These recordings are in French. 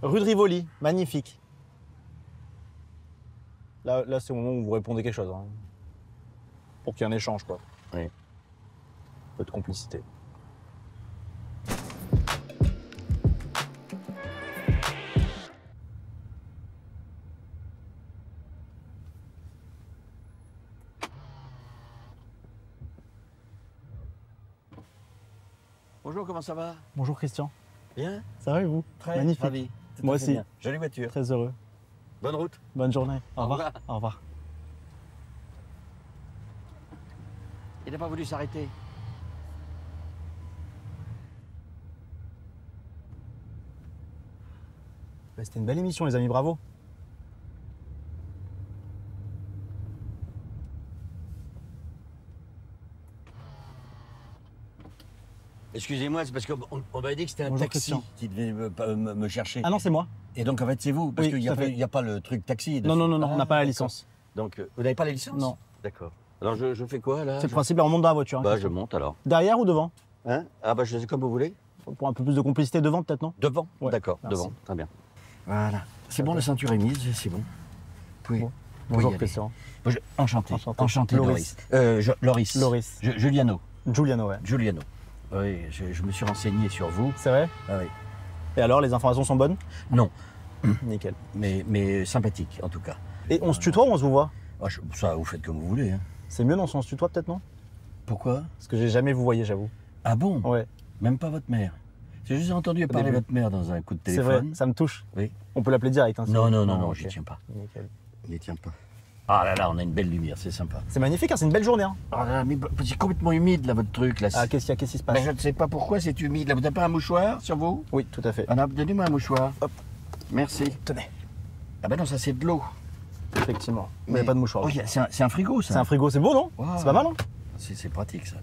Rue de Rivoli, magnifique. Là c'est au moment où vous répondez quelque chose. Hein. Pour qu'il y ait un échange, quoi. Oui. Un peu de complicité. Bonjour, comment ça va? Bonjour Christian. Bien? Ça va et vous? Très magnifique. ravi. Tout Moi à fait aussi. bien. Jolie voiture. Très heureux. Bonne route. Bonne journée. Au Au revoir. revoir. Au revoir. Il n'a pas voulu s'arrêter. C'était une belle émission, les amis, bravo. Excusez-moi, c'est parce qu'on m'avait dit que c'était un Bonjour, taxi Christian. qui devait me chercher. Ah non, c'est moi. Et donc en fait c'est vous, parce Oui, qu'il n'y tout à fait. a pas le truc taxi. Non, non, non, non, on n'a pas la d'accord. licence. Donc vous n'avez pas la licence? Non. D'accord. Alors je fais quoi là? C'est le principe, là, on monte dans la voiture. Hein, Bah je Christian. monte alors. Derrière ou devant? Hein? Ah bah je sais comme vous voulez. Pour un peu plus de complicité devant, peut-être, non? Devant? Ouais, D'accord, merci. devant, très bien. Voilà. C'est bon, la ceinture est mise, c'est bon. Oui. Bon. Bonjour Christian. Enchanté. Enchanté. Enchanté, Loris. Loris. Loris. Giuliano. Giuliano, ouais. Giuliano. Oui, je me suis renseigné sur vous. C'est vrai? Ah oui. Et alors, les informations sont bonnes? Non, Nickel. mais sympathique en tout cas. Et on se tutoie ou on se vous voit? Ah, ça, vous faites comme vous voulez. Hein. C'est mieux, non, si on se tutoie, peut-être, non? Pourquoi? Parce que j'ai jamais vous voyé, j'avoue. Ah bon? Ouais. Même pas votre mère. J'ai juste entendu parler de début. votre mère dans un coup de C'est vrai, téléphone. ça me touche. Oui. On peut l'appeler direct. Hein, Non, non, non, ok. non, j'y tiens pas. Nickel. J'y tiens pas. Ah là là, on a une belle lumière, c'est sympa. C'est magnifique, hein, c'est une belle journée. Hein. Ah là là, mais c'est complètement humide là, votre truc là. Ah, qu'est-ce qui se passe? Mais je ne sais pas pourquoi c'est humide. Là, vous n'avez pas un mouchoir sur vous? Oui, tout à fait. Ah, donnez-moi un mouchoir. Hop. Merci. Tenez, Ah ben non, ça c'est de l'eau. effectivement. Mais pas de mouchoir. Oh, c'est un frigo ça. C'est un frigo, c'est beau, non? Wow. C'est pas mal, hein? C'est pratique ça.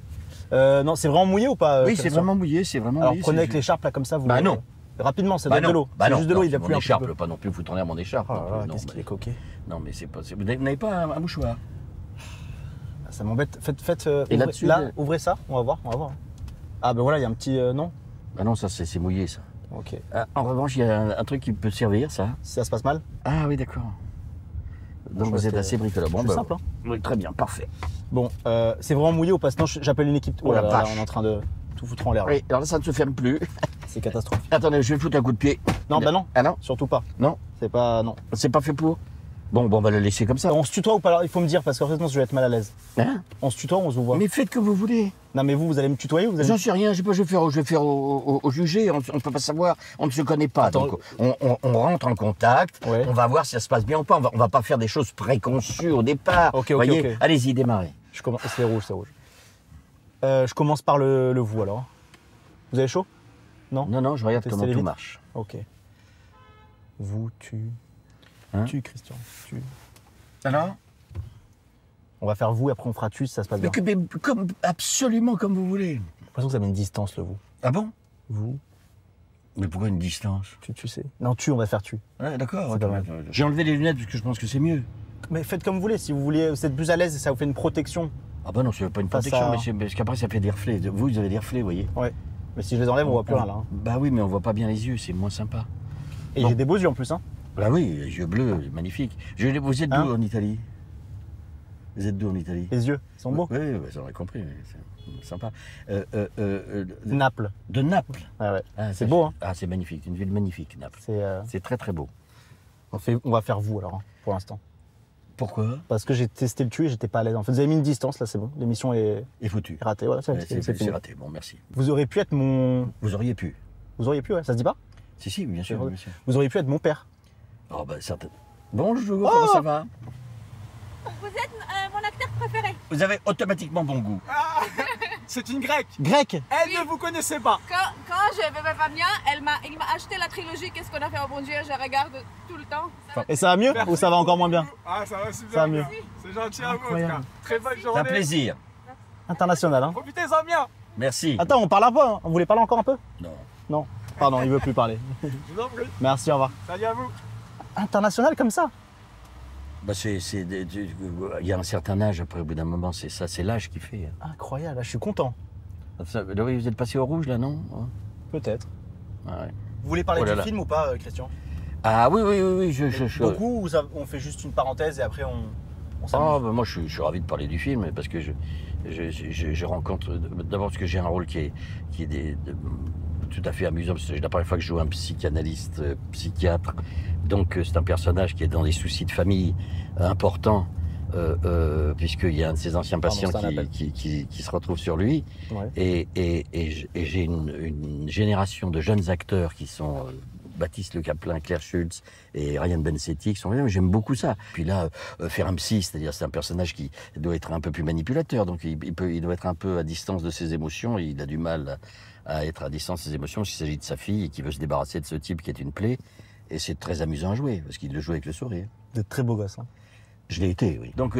Non, c'est vraiment mouillé ou pas? Oui, c'est Christian vraiment mouillé, c'est vraiment Alors mouillé. prenez c'est avec juste- l'écharpe là comme ça, vous. Bah non. Rapidement, c'est Bah de non, l'eau. bah C'est non, juste de l'eau, non, il va c'est plus mon un petit écharpe, peu. pas non plus foutre en l'air mon écharpe. Oh non là plus, là, non, qu'est-ce mais- qu'il est coquet. Non mais c'est pas. Vous n'avez pas un mouchoir? Ça m'embête. Faites. Et ouvrez, là-dessus, là, ouvrez ça, on va voir. Ah ben voilà, il y a un petit. Non? Ah non, ça c'est mouillé ça. Ok. Ah, en revanche, il y a un truc qui peut servir, ça. Si ça se passe mal? Ah oui, d'accord. Donc Je vous vois, êtes c'est- assez bricoleur. Bon, c'est simple, hein. Oui, très bien, parfait. Bon, c'est vraiment mouillé ou pas? Sinon, j'appelle une équipe. Oh la là, vache. on est en train de tout foutre en l'air. là. Oui, alors là, ça ne se ferme plus. C'est catastrophique. Attendez, je vais foutre un coup de pied. Non, bah non, Ah non? surtout pas. Non? C'est pas. Non. C'est pas fait pour? Bon, on va le laisser comme ça. On se tutoie ou pas? Alors, il faut me dire parce qu'en fait, sinon, je vais être mal à l'aise. Hein? On se tutoie ou on se vous voit? Mais faites que vous voulez. Non, mais vous allez me tutoyer ou vous allez. J'en sais rien, je sais pas, je vais faire au jugé, on ne peut pas savoir, on ne se connaît pas. Attends. Donc on rentre en contact, Ouais. on va voir si ça se passe bien ou pas, on va pas faire des choses préconçues au départ. Ok, Voyez, ok. allez-y, démarrez. Je commence. C'est rouge, c'est rouge. Je commence par le vous alors. Vous avez chaud? Non? Non, je regarde Testez comment les tout vitres. marche. Ok. Vous, Hein tu, Christian, tu. Alors? On va faire vous et après on fera tu si ça se passe bien. Mais absolument comme vous voulez. J'ai l'impression que ça met une distance le vous. Ah bon? Vous, Mais pourquoi une distance? tu sais. Non, tu, on va faire tu. Ouais, d'accord. C'est ok. pas mal. J'ai enlevé les lunettes parce que je pense que c'est mieux. Mais faites comme vous voulez, si vous voulez, vous êtes plus à l'aise et ça vous fait une protection. Ah bah non, c'est pas une Face protection, à- mais c'est parce qu'après ça fait des reflets. Vous avez des reflets, vous voyez. Ouais. Mais si je les enlève, on voit plus rien là. Hein. Bah oui, mais on voit pas bien les yeux, c'est moins sympa. Et Bon. j'ai des beaux yeux en plus, hein. Bah oui, les yeux bleus, magnifique. Vous êtes d'où Hein en Italie? Vous êtes d'où en Italie? Les yeux, ils sont beaux. Oui, ça aurait compris, mais c'est sympa. Naples. De Naples. Ouais, ouais. Ah, C'est ça, beau, hein. Ah, c'est magnifique, une ville magnifique, Naples. C'est, C'est très beau. on va faire vous alors, hein, pour l'instant. Pourquoi? Parce que j'ai testé le tu et j'étais pas à l'aise. En fait, vous avez mis une distance, là c'est bon. L'émission est Et foutu. ratée, voilà, Ouais, c'est fini. raté, bon, merci. Vous auriez pu être mon. Vous auriez pu. Vous auriez pu, ouais, ça se dit pas? Si, bien sûr, bien sûr. Vous auriez pu être mon père. Oh, bah, certainement. Bonjour, comment ça va? Vous êtes mon acteur préféré. Vous avez automatiquement bon goût. C'est une grecque. Grec. Elle ne vous connaissait pas. Quand je vais pas bien, il m'a acheté la trilogie Qu'est-ce qu'on a fait au bon Dieu. Je regarde tout le temps. Et ça va mieux ou ça va encore moins bien? Ah, ça va super Ça va bien. mieux. C'est gentil à vous, en tout cas. Incroyable. Très bonne C'est journée. un plaisir. International, hein. Profitez-en bien. Merci. Attends, on parle un peu, hein. Vous voulez parler encore un peu? Non. Non. Pardon, il veut plus parler. Je vous en prie. Merci, au revoir. Salut à vous. International comme ça? Bah, il y a un certain âge, après, au bout d'un moment, c'est ça, c'est l'âge qui fait. Incroyable, là, je suis content. Là, oui, vous êtes passé au rouge, là, non? Peut-être. Ah ouais. Vous voulez parler Oh là du là. film ou pas, Christian? Ah oui, oui, oui, oui, Beaucoup, ou on fait juste une parenthèse et après on s'amuse. Ah, bah, moi, je suis ravi de parler du film parce que je rencontre. D'abord, parce que j'ai un rôle qui est tout à fait amusant. Parce que c'est la première fois que je joue un psychanalyste, psychiatre. Donc, c'est un personnage qui est dans des soucis de famille importants, puisqu'il y a un de ses anciens patients qui se retrouve sur lui. Ouais. Et j'ai une génération de jeunes acteurs qui sont. Baptiste Le Caplin, Claire Schultz et Ryan Bensetti qui sont bien, mais j'aime beaucoup ça. Puis là, faire un psy, c'est-à-dire c'est un personnage qui doit être un peu plus manipulateur, donc il doit être un peu à distance de ses émotions, il a du mal à être à distance de ses émotions s'il s'agit de sa fille et qui veut se débarrasser de ce type qui est une plaie, et c'est très amusant à jouer, parce qu'il le joue avec le sourire. Vous êtes très beau gosse. Hein. Je l'ai été, oui. Donc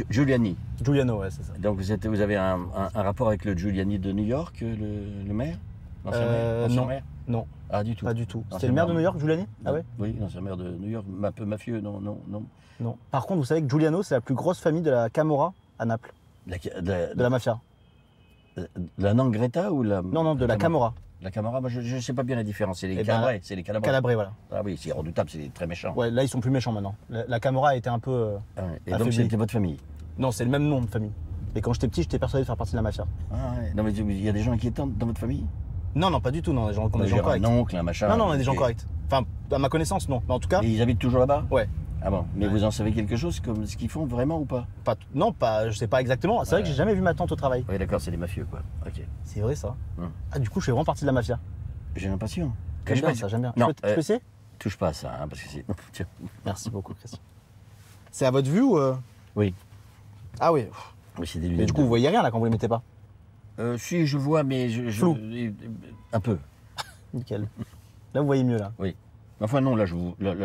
Giuliani. Giuliano, ouais, c'est ça. Donc vous avez un rapport avec le Giuliani de New York, le maire? L'ancien maire? Non. Ah, du tout. Pas du tout. C'était le maire de New York, Giuliani? Ah ouais? Oui, l'ancien maire de New York, un peu mafieux, non. Non. Par contre, vous savez que Giuliano, c'est la plus grosse famille de la Camorra à Naples, de la mafia. La Nangretta ou la... Non, de la Camorra. La Camorra, moi, je ne sais pas bien la différence. C'est les Calabrais, c'est les Calabrais. Calabrais, voilà. Ah oui, c'est redoutable, c'est très méchant. Ouais, là, ils sont plus méchants maintenant. La Camorra a été un peu Ah ouais. Et donc, affaiblie. c'était votre famille? Non, c'est le même nom de famille. Et quand j'étais petit, j'étais persuadé de faire partie de la mafia. Ah ouais. Non, mais il y a des gens inquiétants dans votre famille? Non, pas du tout. Non, on est des gens corrects. Un oncle, un machin. Non, on est des gens corrects. Enfin, à ma connaissance, non. Mais en tout cas, Et ils habitent toujours là-bas? ouais. Ah bon? Mais vous en savez quelque chose comme ce qu'ils font vraiment ou pas? Je sais pas exactement. C'est vrai que j'ai jamais vu ma tante au travail. Oui, d'accord, c'est des mafieux, quoi. Ok. C'est vrai ça. Hum. Ah, du coup, je fais vraiment partie de la mafia. J'ai l'impression. J'aime bien ça, j'aime bien. Non, Je peux essayer? touche pas à ça, hein, parce que c'est. Tiens. Merci beaucoup, Christian. C'est à votre vue ou Oui. Ah oui. Oui, c'est des Mais lunettes. du coup, vous voyez rien là quand vous les mettez pas. Si, je vois, mais Flou. un peu. Nickel. Là, vous voyez mieux là. Oui. Enfin non, là je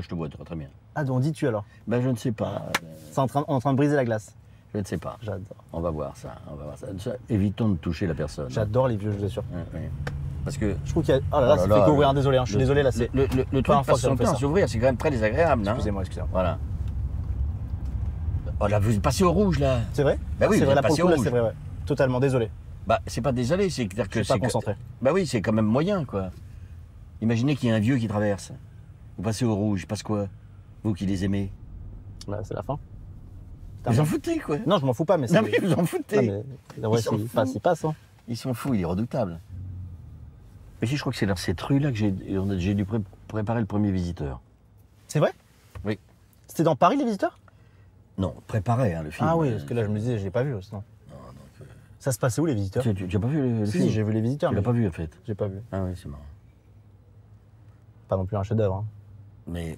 te vois très bien. Ah, donc dis-tu alors. Ben je ne sais pas. C'est en train de briser la glace. Je ne sais pas. J'adore. On va voir ça. Évitons de toucher la personne. J'adore les vieux, je vous assure. Oui. Parce que Je trouve qu'il y a. Oh là là, ça fait courir, désolé, hein, je suis désolé là, c'est. le truc Première fois passe que ça me son fait temps à ça. s'ouvrir, c'est quand même très désagréable. Hein. Excusez-moi. Voilà. Oh là, vous passez au rouge là. C'est vrai? Bah oui, c'est vous vrai, êtes là pour passé le coup, au là, rouge. c'est vrai, ouais. Totalement, désolé. Bah c'est pas désolé, c'est-à-dire que Je suis pas concentré. Bah oui, c'est quand même moyen quoi. Imaginez qu'il y a un vieux qui traverse. Vous passez au rouge, il passe quoi? Vous qui les aimez? Là, c'est la fin. Vous en foutez quoi? Non, je m'en fous pas, mais c'est. Non mais vous en foutez. Non, mais. Ouais, s'en il fout. passe, hein. Ils sont fous, il est redoutable. Mais si, je crois que c'est dans cette rue-là que j'ai dû préparer le premier visiteur. C'est vrai? Oui. C'était dans Paris les visiteurs? Non, préparer le film. Ah oui, parce que là je me disais, je l'ai pas vu sinon. Ça se passait où les visiteurs? Tu n'as pas vu le film? Si, j'ai vu les visiteurs. Tu l'as mais pas vu en fait? J'ai pas vu. Ah oui, c'est marrant. Pas non plus un chef-d'œuvre. Hein. Mais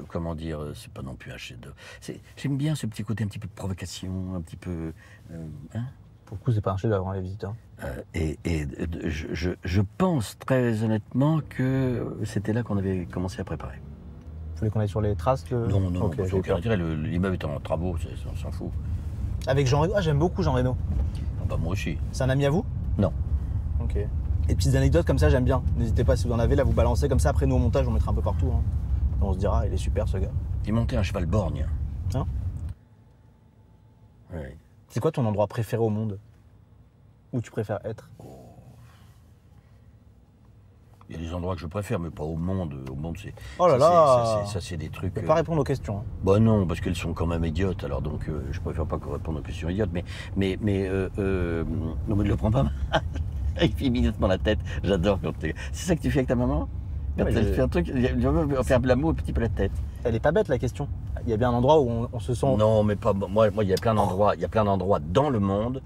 comment dire, c'est pas non plus un chef-d'œuvre. J'aime bien ce petit côté un petit peu de provocation, un petit peu. Hein? Pour le coup, c'est pas un chef-d'œuvre, hein, les visiteurs. Je pense très honnêtement que c'était là qu'on avait commencé à préparer. Vous voulez qu'on aille sur les traces Non, Ok, parce j'ai eu qu'aucun peur. intérêt, l'immeuble est en travaux, on s'en fout. Avec Jean Reno. Ah, j'aime beaucoup Jean Reno. Ah bah moi aussi. C'est un ami à vous? Non. Ok. Et petites anecdotes comme ça, j'aime bien. N'hésitez pas si vous en avez, là, vous balancez comme ça. Après, nous, au montage, on mettra un peu partout. Hein. Et on se dira, il est super ce gars. Il montait un cheval borgne. Hein? Oui. C'est quoi ton endroit préféré au monde? Où tu préfères être? Il y a des endroits que je préfère, mais pas au monde. Au monde, c'est. Oh là là. Ça, c'est des trucs. Je peux pas répondre aux questions. Hein. Bah non, parce qu'elles sont quand même idiotes. Alors donc, je préfère pas qu'on réponde aux questions idiotes. Non, mais ne le prends pas mal. Il fait immédiatement la tête. J'adore quand t'es. C'est ça que tu fais avec ta maman? Quand Ouais, elle fait un truc, elle va faire l'amour un petit peu la tête. Elle est pas bête la question. Il y a bien un endroit où on se sent. Non, mais pas. Moi, il y a plein d'endroits. Il y a plein d'endroits dans le monde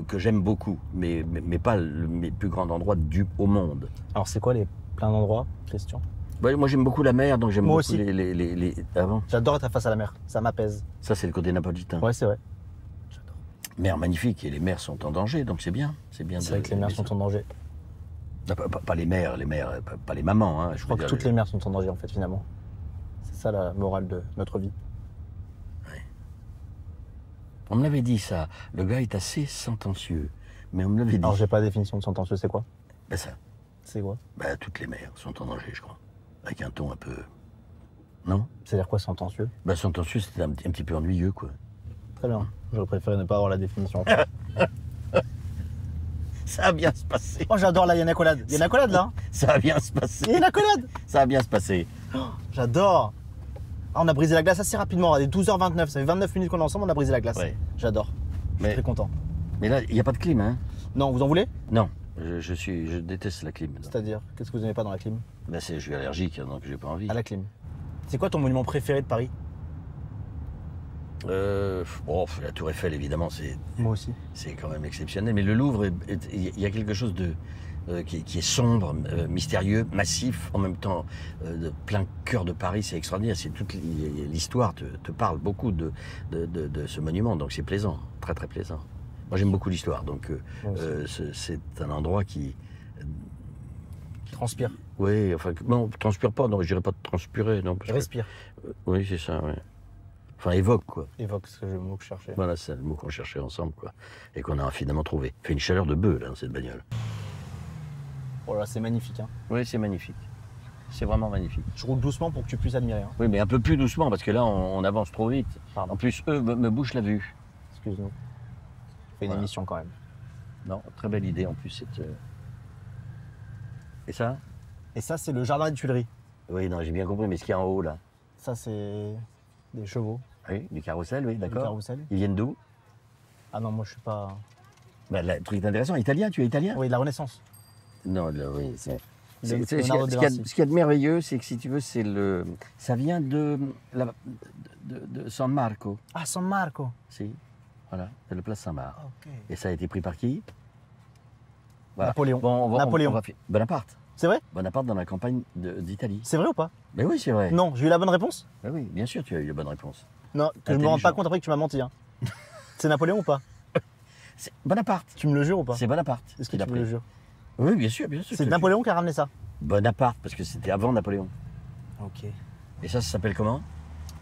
que j'aime beaucoup, mais pas mes plus grands endroits au monde. Alors, c'est quoi les plein d'endroits, Christian? Ouais, moi, j'aime beaucoup la mer, donc j'aime Moi beaucoup aussi. les. Avant. J'adore être face à la mer. Ça m'apaise. Ça, c'est le côté napolitain. Ouais, c'est vrai. Mer magnifique, et les mers sont en danger, donc c'est bien. C'est bien. C'est vrai que les mers sont en danger. Pas les mères, pas les mamans. Hein, Je crois que toutes les mers sont en danger, en fait, finalement. C'est ça la morale de notre vie. On me l'avait dit ça. Le gars est assez sentencieux. Mais on me l'avait dit. Alors, j'ai pas la définition de sentencieux, c'est quoi? Ben ça. C'est quoi? Ben, toutes les mères sont en danger, je crois. Avec un ton un peu. Non? C'est-à-dire quoi, sentencieux? Ben, sentencieux, c'était un petit peu ennuyeux, quoi. Très bien. J'aurais préféré ne pas avoir la définition. Ça va bien se passer. Oh, j'adore là, il y a une accolade. Il y a une accolade là. Ça va bien se Il y a passer. une accolade. Ça va bien se passer. J'adore. Ah, on a brisé la glace assez rapidement. Il est 12h29. Ça fait 29 minutes qu'on est ensemble, on a brisé la glace. Ouais. J'adore. Je suis très content. Mais là, il n'y a pas de clim, hein? Non, vous en voulez? Non. Je déteste la clim. C'est-à-dire, qu'est-ce que vous n'aimez pas dans la clim? Là, je suis allergique, hein, donc j'ai pas envie. À la clim. C'est quoi ton monument préféré de Paris? La Tour Eiffel, évidemment, Moi aussi. c'est quand même exceptionnel. Mais le Louvre, il y a quelque chose de qui est sombre, mystérieux, massif, en même temps de plein cœur de Paris. C'est extraordinaire. C'est toute l'histoire te parle beaucoup de ce monument, donc c'est plaisant, très très plaisant. Moi, j'aime beaucoup l'histoire, donc c'est un endroit qui Transpire. oui, enfin, non, transpire pas, non, je dirais pas de transpirer, non. Parce que- Respire. oui, c'est ça, oui. Enfin, évoque, quoi. Évoque ce que le mot que je cherchais. Voilà, c'est le mot qu'on cherchait ensemble, quoi. Et qu'on a finalement trouvé. Fait une chaleur de bœuf, là, dans cette bagnole. Oh là, c'est magnifique. Hein. Oui, c'est magnifique. C'est vraiment magnifique. Je roule doucement pour que tu puisses admirer. Hein. Oui, mais un peu plus doucement, parce que là, on avance trop vite. Pardon. En plus, eux me bouchent la vue. Excuse-nous. On fait une Voilà. émission quand même. Non, très belle idée, en plus, cette... Et ça? Et ça, c'est le jardin des Tuileries. Oui, non, j'ai bien compris, mais ce qu'il y a en haut, là? Ça, c'est des chevaux. Oui, du carrousel, oui, Du d'accord. carrousel. Ils viennent d'où? Ah non, moi, je suis pas. Bah, le truc est intéressant, italien, tu es italien? Oui, de la Renaissance. Non, là, oui, c'est... Le- Ce qu'il y a- Leonardo ce da qu'il y a- Vinci. ce qu'il y a de merveilleux, c'est que si tu veux, ça vient de San Marco. Ah, San Marco. Si, voilà, c'est le place Saint-Marc. Ok. Et ça a été pris par qui? Voilà. Napoléon. Bon, Napoléon. Bonaparte. C'est vrai? Bonaparte dans la campagne d'Italie. C'est vrai ou pas? Mais oui, c'est vrai. Non, j'ai eu la bonne réponse? Ben oui, bien sûr, tu as eu la bonne réponse. Non, que je me rends Intelligent. pas compte après que tu m'as menti. Hein. C'est Napoléon ou pas? C'est Bonaparte. Tu me le jures ou pas? C'est Bonaparte. Est-ce que qui l'a tu me le pris. jures? Oui, bien sûr, bien sûr. C'est Napoléon qui a ramené ça. Bonaparte, parce que c'était avant Napoléon. Ok. Et ça s'appelle comment?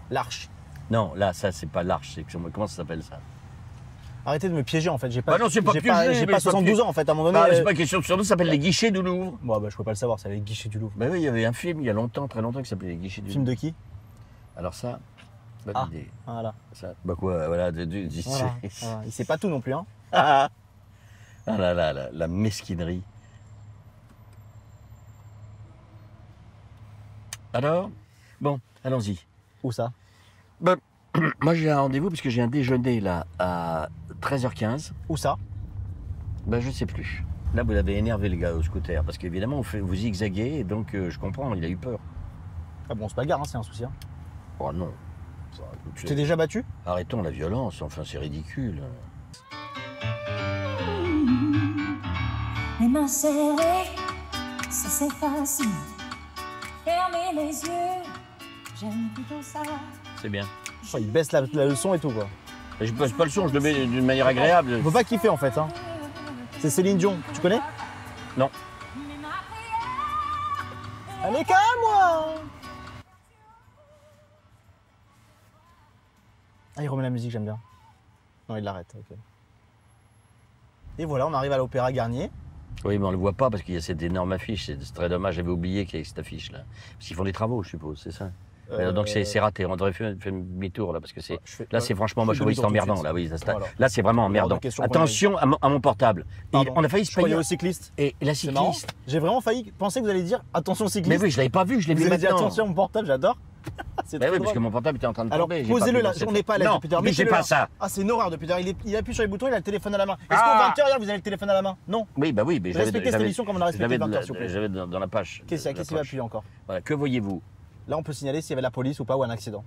L'Arche. Non, là, ça, c'est pas l'arche. Comment ça s'appelle ça? Arrêtez de me piéger en fait. J'ai pas, Bah non, c'est pas j'ai piégé, pas, mais j'ai c'est pas pas 72 piégé. ans en fait. À un moment donné. Ah, c'est pas question de surnom, ça s'appelle les guichets du Louvre. Bon, bah, je peux pas le savoir. C'est les guichets du Louvre. Ben oui, il y avait un film il y a longtemps, très longtemps, qui s'appelait Les Guichets du Film Louvre. de qui? Alors ça, bonne Ah. idée. Voilà. Ça, bah quoi, voilà, Voilà. Voilà. Il sait pas tout non plus. Hein. Ah là là, la mesquinerie. Alors, bon, allons-y. Où ça? Ben, moi j'ai un rendez-vous parce que j'ai un déjeuner là à 13h15. Où ça? Ben je sais plus. Là vous l'avez énervé le gars au scooter parce qu'évidemment vous zigzaguez et donc je comprends, il a eu peur. Ah bon, c'est pas gare, hein, c'est un souci. Hein. Oh non. Tu t'es déjà battu? Arrêtons la violence, enfin c'est ridicule. Les mains serrées, ça c'est facile. Fermer les yeux, j'aime plutôt ça. C'est bien. Oh, il baisse la leçon et tout quoi. Et je passe pas le son, je le mets d'une manière agréable. Faut pas kiffer en fait. Hein. C'est Céline Dion. Tu connais? Non. Allez, calme-moi! Ah, il remet la musique, j'aime bien. Non, il l'arrête, ok. Et voilà, on arrive à l'Opéra Garnier. Oui, mais on le voit pas parce qu'il y a cette énorme affiche. C'est très dommage, j'avais oublié qu'il y avait cette affiche là. Parce qu'ils font des travaux, je suppose, c'est ça. Donc c'est raté, on devrait faire demi-tour là parce que c'est. Là c'est franchement moche, oui, c'est emmerdant là, oui. Voilà. Là c'est vraiment emmerdant. de question qu'on Attention à mon portable. Pardon. On a failli se Je croyais payer. aux cyclistes. Et la C'est marrant. cycliste. J'ai vraiment failli penser que vous allez dire attention Mais cycliste. oui, je l'avais pas vu, je l'ai Vous vu avez dit maintenant. attention mon portable, j'adore. C'est Mais trop oui, parce drôle. que mon portable était en train de Alors tomber. j'ai posez-le pas là, pu on n'est pas à l'aise Non, depuis tard. mais c'est Mettez-le pas là. ça. Ah, c'est une horreur depuis tard. Il appuie sur les boutons, il a le téléphone à la main. Est-ce Ah. qu'au 20h, vous avez le téléphone à la main? Non. Oui, bah oui, mais Respectez cette émission comme on a respecté le 20h, s'il vous plaît. J'avais dans la page. Qu'est-ce qu'il va appuyer encore? Voilà, que voyez-vous? Là, on peut signaler s'il y avait la police ou pas ou un accident.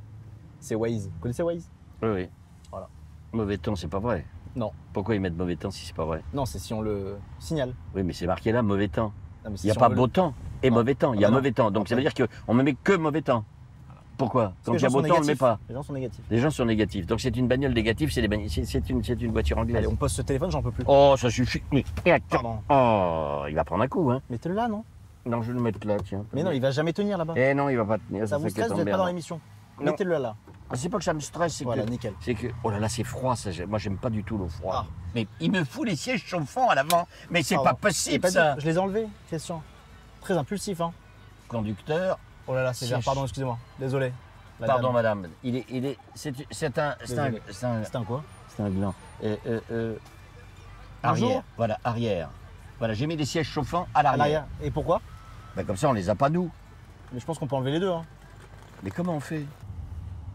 C'est Waze. Vous connaissez Waze? Oui, oui. Voilà. Mauvais temps, c'est pas vrai. Non. Pourquoi ils mettent mauvais temps si c'est pas vrai? Non, c'est si on le signale. Oui, mais c'est marqué là, mauvais temps. Non, mais Il n'y a si pas on veut beau temps et Non. mauvais temps. Il y Ah a bah non. mauvais temps. Donc ça veut dire qu'on ne met que mauvais temps. Pourquoi? Parce que Quand les il y a gens beau sont temps, on ne le met négatifs. pas. Les gens sont négatifs. Les gens sont négatifs. Donc c'est une bagnole négative, c'est une voiture anglaise. Allez, on pose ce téléphone, j'en peux plus. Oh, ça suffit. Mais Pardon. oh, il va prendre un coup, hein. Mettez-le là, non? Non, je vais le mettre là, tiens. Mais non, il va jamais tenir là-bas. Eh non, il va pas tenir. Ça vous c'est qui est stresse, vous n'êtes pas dans emmerdant. l'émission. Non. Mettez-le là. C'est pas que ça me stresse, c'est Voilà, que. nickel. C'est que. Oh là là, c'est froid, ça. Moi, j'aime pas du tout le froid. Ah. Mais il me fout les sièges chauffants à l'avant. Mais c'est Pardon. pas J'ai possible, pas dit- ça. Je les ai enlevés, Christian. Très impulsif, hein. Conducteur. Oh là là, c'est vert, Siège. pardon, excusez-moi. Désolé. Madame. Pardon, madame. C'est un Désolé. c'est un C'est un quoi? gland. Un jour Arrière. Voilà, arrière. Voilà, j'ai mis des sièges chauffants à À l'arrière. l'arrière. Et pourquoi? Bah, comme ça, on les a pas nous. Mais je pense qu'on peut enlever les deux. Hein. Mais comment on fait?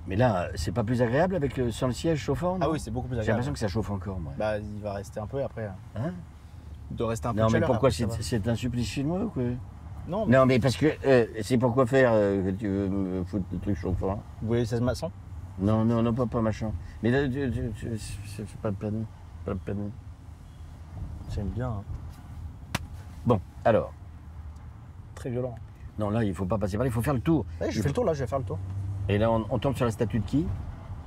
Mais là, c'est pas plus agréable avec sans le siège chauffant? Ah non oui, c'est beaucoup plus J'ai agréable. l'impression que ça chauffe encore, moi. Bah, il va rester un peu après. Hein? Il doit rester un peu Non, de mais chaleur, pourquoi après, ça va. c'est un supplice chinois ou quoi? Non, mais Non, mais parce que c'est pourquoi faire que tu veux me foutre des trucs chauffants? vous voyez 16 maçons? Non, non, non, pas machin. Mais là, c'est pas de peine. Pas de peine. J'aime bien. Hein. Bon, alors. Très violent. Non, là, il faut pas passer par là, il faut faire le tour. Ouais, je fais le tour là, je vais faire le tour. Et là, on tombe sur la statue de qui?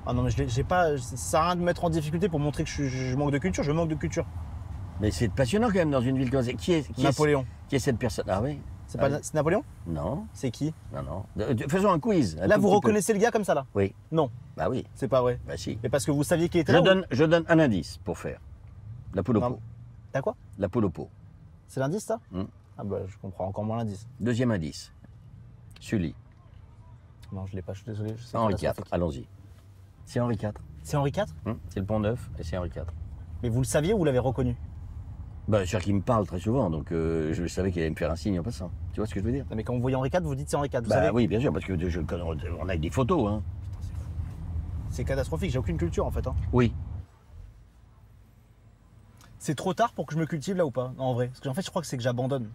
Ah non, mais j'ai pas. Ça sert à rien de me mettre en difficulté pour montrer que je manque de culture. Je manque de culture. Mais c'est passionnant quand même dans une ville comme ça. Qui est Napoléon. qui est cette personne? Ah oui? C'est Ah pas oui. c'est Napoléon? Non, C'est qui? non, non. Faisons un quiz. un Là, tout vous petit reconnaissez le gars comme ça là? peu. Oui. Non, Bah oui, c'est pas vrai. bah si. Mais parce que vous saviez qu'il était là? ou- Je donne un indice pour faire. La poule au Non. pot. T'as quoi? La poule au pot. C'est l'indice ça? Hmm. Ah bah je comprends encore moins l'indice. Deuxième indice. Sully. Non, je l'ai pas, je suis désolé. C'est Henri IV. catastrophique. Allons-y. C'est Henri IV. C'est Henri IV? C'est le Pont Neuf et c'est Henri IV. Mais vous le saviez ou vous l'avez reconnu? Bah, c'est sûr qu'il me parle très souvent, donc je savais qu'il allait me faire un signe en passant. Tu vois ce que je veux dire? Non, mais quand vous voyez Henri IV, vous dites c'est Henri IV. Vous Bah savez? oui, bien sûr, parce que on a des photos, hein. C'est catastrophique, j'ai aucune culture en fait. Hein. Oui. C'est trop tard pour que je me cultive là ou pas? Non, en vrai. Parce qu'en fait, je crois que c'est que j'abandonne.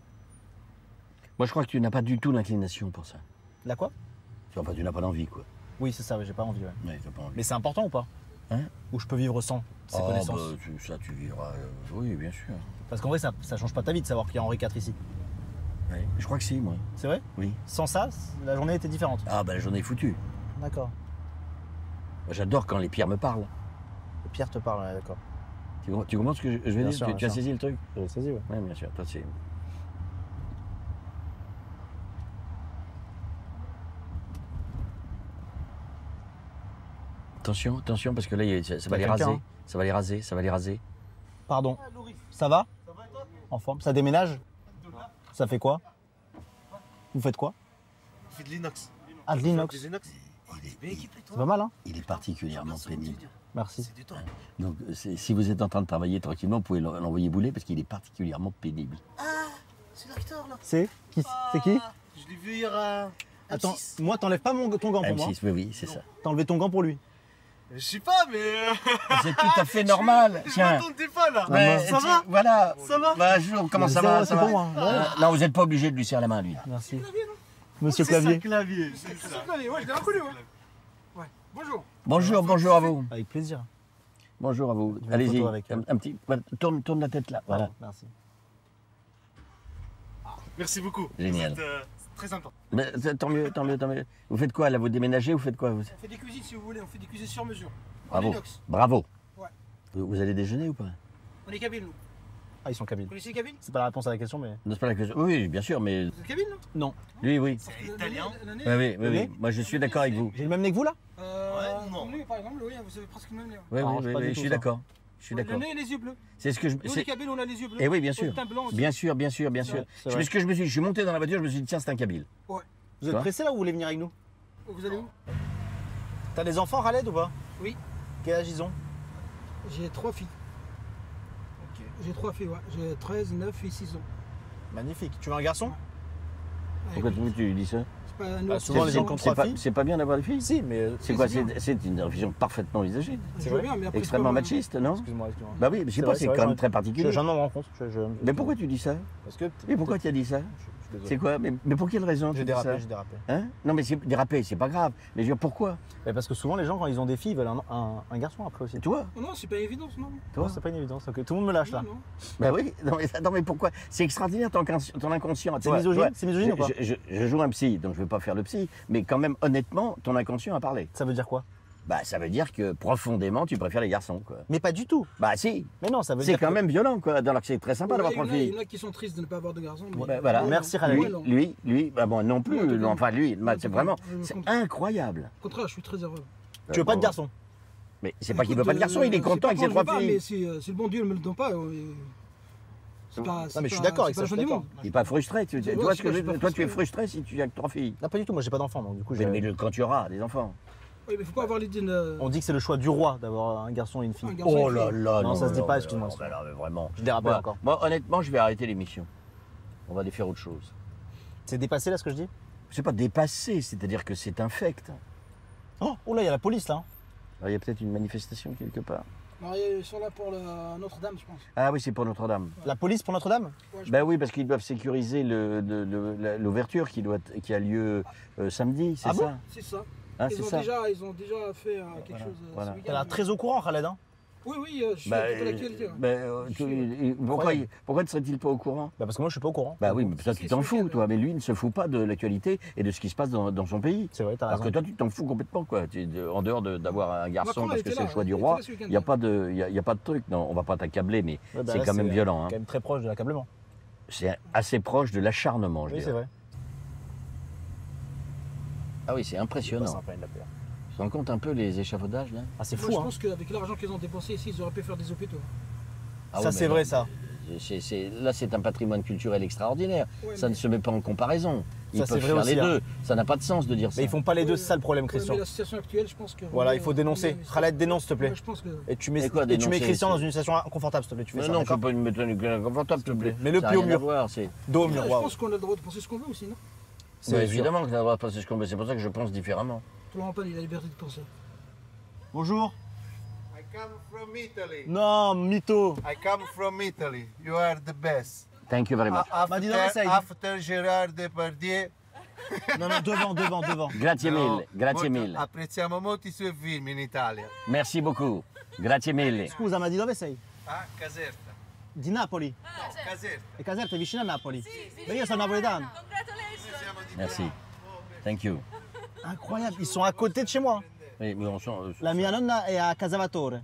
Moi, je crois que tu n'as pas du tout l'inclination pour ça. Là quoi? Enfin, tu n'as pas d'envie, quoi. Oui, c'est ça, ouais, j'ai pas envie. Ouais. Ouais, t'as pas envie. Mais c'est important ou pas? Hein? Ou je peux vivre sans ces Ah, connaissances? bah, ça, tu vivras. Oui, bien sûr. Parce qu'en vrai, ça change pas ta vie de savoir qu'il y a Henri IV ici. Ouais. Je crois que si, moi. C'est vrai? Oui. Sans ça, la journée était différente. Ah, bah, la journée est foutue. D'accord. Moi, j'adore quand les pierres me parlent. Et Pierre te parle, ouais, d'accord. Tu comprends ce que je veux Bien dire? sûr, Tu bien as sûr. saisi le truc? J'avais saisi, ouais. Oui, bien sûr. Toi, c'est. Attention, attention, parce que là, ça va Il y les a quelqu'un, raser. hein. Ça va les raser, ça va les raser. Pardon. Ça va? En forme? Ça déménage? Ça fait quoi? Vous faites quoi? On fait de l'inox. Ah, de l'inox. Des inox. C'est pas mal, hein? Il est particulièrement pénible. Merci. C'est du temps. Donc, si vous êtes en train de travailler tranquillement, vous pouvez l'envoyer bouler parce qu'il est particulièrement pénible. C'est l'acteur là. C'est qui? C'est qui? Je l'ai vu hier à. Attends, M6. moi, t'enlèves pas ton gant pour moi. M6, oui, oui, c'est ça. T'as enlevé ton gant pour lui. Je sais pas, mais. C'est tout à fait normal. Je Tiens. m'attendais pas là. Mais, Ça va? Voilà. Ça va? Bonjour, comment ça Zéro, va? c'est pour moi. Ouais. Non, vous n'êtes pas obligé de lui serrer la main, lui. Merci. Monsieur C'est ça, Clavier. clavier. C'est ça. Clavier, ouais, je l'ai reconnu, ouais. Ouais. Bonjour. Bonjour, bonjour à vous. Avec plaisir. Bonjour à vous. Je veux une Allez-y. photo avec elle. Un petit. Voilà, tourne la tête là. Voilà. Merci. Merci beaucoup. Génial. Vous êtes, très sympa. Mais, tant mieux, tant mieux, tant mieux. Vous faites quoi là? Vous déménagez? Vous faites quoi vous? On fait des cuisines si vous voulez, on fait des cuisines sur mesure. En Bravo. inox. Bravo. Ouais. Vous allez déjeuner ou pas? On est Kabyle, nous. Ah, ils sont kabyles. Vous connaissez Kabyle? C'est pas la réponse à la question, mais. Non, c'est pas la question. Oui, bien sûr, mais. Vous êtes Kabyle, non? Non. Lui, oui. C'est italien. Oui, oui, oui, oui. Moi, je suis d'accord avec vous. J'ai le même nez que vous là? Non. Lui, par exemple, oui, vous avez presque le même nez. Oui, Non, oui, c'est oui, pas du oui, tout je suis ça. d'accord. Je suis Le d'accord. nez et les yeux bleus. C'est ce que je. Nous, c'est- les Kabyles, on a les yeux bleus. Eh oui, bien sûr. Le teint blanc aussi. Bien sûr, bien sûr, bien sûr. C'est vrai. Parce que je suis monté dans la voiture, je me suis dit, tiens, c'est un Kabyle. Vous Tu êtes vois pressé là ou vous voulez venir avec nous? Vous allez où? T'as des enfants, Khaled, ou pas? Oui. Quel âge ils ont? J'ai 3 filles. J'ai 3 filles, ouais. J'ai 13, 9 et 6 ans. Magnifique. Tu veux un garçon? Pourquoi tu dis ça? C'est pas Bah, souvent, les gens qui ont C'est 3 pas, filles. c'est pas bien d'avoir des filles? Si, mais. C'est quoi? c'est bien. C'est une vision parfaitement misogyne. C'est Je veux vrai. bien, mais après, Extrêmement c'est pas- machiste, non? Excuse-moi, excuse-moi. Bah oui, je sais C'est pas, vrai, c'est c'est vrai, quand même j'en- très particulier. Je viens de m'en rendre compte. Mais pourquoi tu dis ça? Parce que. Mais pourquoi tu as dit ça? Je suis désolé. C'est quoi? Mais pour quelle raison tu J'ai dis ça? dérapé, j'ai dérapé. Hein? Non, mais c'est dérapé, c'est pas grave. Mais je veux dire, pourquoi? Mais parce que souvent, les gens, quand ils ont des filles, ils veulent un garçon après aussi. Toi? Oh non, c'est pas évident, non. Toi, c'est pas une évidence. Ok, tout le monde me lâche là. Non, non. Bah oui, non mais pourquoi? C'est extraordinaire ton inconscient. C'est Toi, misogyne toi, C'est misogyne ou pas? je joue un psy, donc je ne vais pas faire le psy, mais quand même, honnêtement, ton inconscient a parlé. Ça veut dire quoi? Bah, ça veut dire que profondément, tu préfères les garçons, quoi. Mais pas du tout. Bah, si, Mais non, ça veut c'est dire. quand que- même violent, quoi. Alors que c'est très sympa d'avoir Ouais, 3 il y en a- filles. Il y en a qui sont tristes de ne pas avoir de garçons. mais- Bah, voilà. Merci, Khaled. Ouais, non. Lui, bah bon, non plus. Ouais, tout non, enfin, lui, Ouais, c'est tout vraiment, je me c'est comprends. incroyable. Au contraire, je suis très heureux. Tu veux pas de Bon, garçon? Mais c'est pas qu'il veut Écoute, pas de garçon, il est c'est content pas avec ses quand je 3 veux pas, filles. Mais si le bon Dieu ne me le donne pas, c'est pas. Non, mais je suis d'accord avec c'est ça, pas je suis la fin du d'accord. monde. Il est pas frustré. Tu vois ce que je suis pas toi, tu es frustré. frustré si tu as que 3 filles. Non, pas du tout. Moi, j'ai pas d'enfant, donc du coup, Mais quand tu auras des enfants. Oui, mais faut pas avoir l'idée de. On dit que c'est le choix du roi d'avoir un garçon et une fille. Un garçon. Oh là là, Non, ça se dit pas, mais excuse-moi. non, mais là, mais vraiment. Je dérapais Moi, encore. moi, honnêtement, je vais arrêter l'émission. On va aller faire autre chose. C'est dépassé là ce que je dis? C'est pas dépassé, c'est-à-dire que c'est infect. Oh là, il y a la police là. Alors, il y a peut-être une manifestation quelque part. Non, ils sont là pour Notre-Dame, je pense. Ah oui, c'est pour Notre-Dame. La police pour Notre-Dame? Ouais, je Ben oui, parce qu'ils doivent sécuriser l'ouverture qui a lieu samedi, c'est Ah bon ça? C'est ça. Hein, c'est ça. Ils ont déjà fait quelque chose voilà. ce week-end. T'as l'air très au courant, Khaled. Hein? Oui, oui, je suis Bah, à l'actualité. pourquoi ne serait-il pas au courant? Bah parce que moi je suis pas au courant. Bah oui, mais toi tu C'est t'en ce fous, week-end. toi. Mais lui, il ne se fout pas de l'actualité et de ce qui se passe dans son pays. C'est vrai, t'as Alors raison. que toi, tu t'en fous complètement, quoi. En dehors d'avoir un garçon Macron parce que était c'est le là, choix il du était roi, là ce week-end. il n'y a pas de truc. Non, on va pas t'accabler, mais Ouais, bah c'est là, quand même violent. Hein. Quand même très proche de l'accablement. C'est assez proche de l'acharnement, je Oui, c'est dirais. vrai. Ah oui, c'est Pas impressionnant. sympa, il l'a fait. Tu te rends compte un peu les échafaudages, là? Ah, c'est Moi, fou, je hein. pense qu'avec l'argent qu'ils ont dépensé ici, ils auraient pu faire des hôpitaux. Ah Ça, ouais, c'est mais vrai, non. ça. Là, c'est un patrimoine culturel extraordinaire. Ouais, Ça mais- ne se met pas en comparaison. Ils Ça, c'est peuvent vrai faire aussi, les hein. deux. Ça n'a pas de sens de dire ça. Mais ils font pas les deux, c'est ça le problème, Ouais, Christian. mais la situation actuelle, je pense que. Voilà, il faut dénoncer. Khaled, dénonce, s'il te plaît. Ouais, je pense que. Et tu mets, Et quoi, et tu mets dénoncer, Christian dans c'est- une situation inconfortable, s'il te plaît. Tu fais Mais ça, non, je ne d'accord? peux pas me mettre inconfortable, s'il te plaît. Mets le Ça a pied au rien à mur. voir, c'est- Dos au Ouais, mur, je waouh. pense qu'on a le droit de penser ce qu'on veut aussi, non C'est Mais sûr. évidemment qu'on a le droit de penser ce qu'on veut. C'est pour ça que je pense différemment. Florent Pagny, il a la liberté de penser. Bonjour. I come from Italy. Non, mytho. I come from Italy. You are the best. Thank you very much. Ma dis donc, essaye. After Gérard Depardieu. Non, non, devant. Grazie mille, grazie molto- mille. Apprezziamo molto i suoi film in Italia. Merci beaucoup. Grazie mille. Scusa, ma di dove sei? Ah, Caserta. Di Napoli. Caserta. E Caserta è vicino a Napoli. Ma io sono napoletano. Congratulations. Siamo di Merci. Thank you. Incroyable, ils sont à côté de chez moi. Oui, mais on sent, La mia nonna è a Casavatore.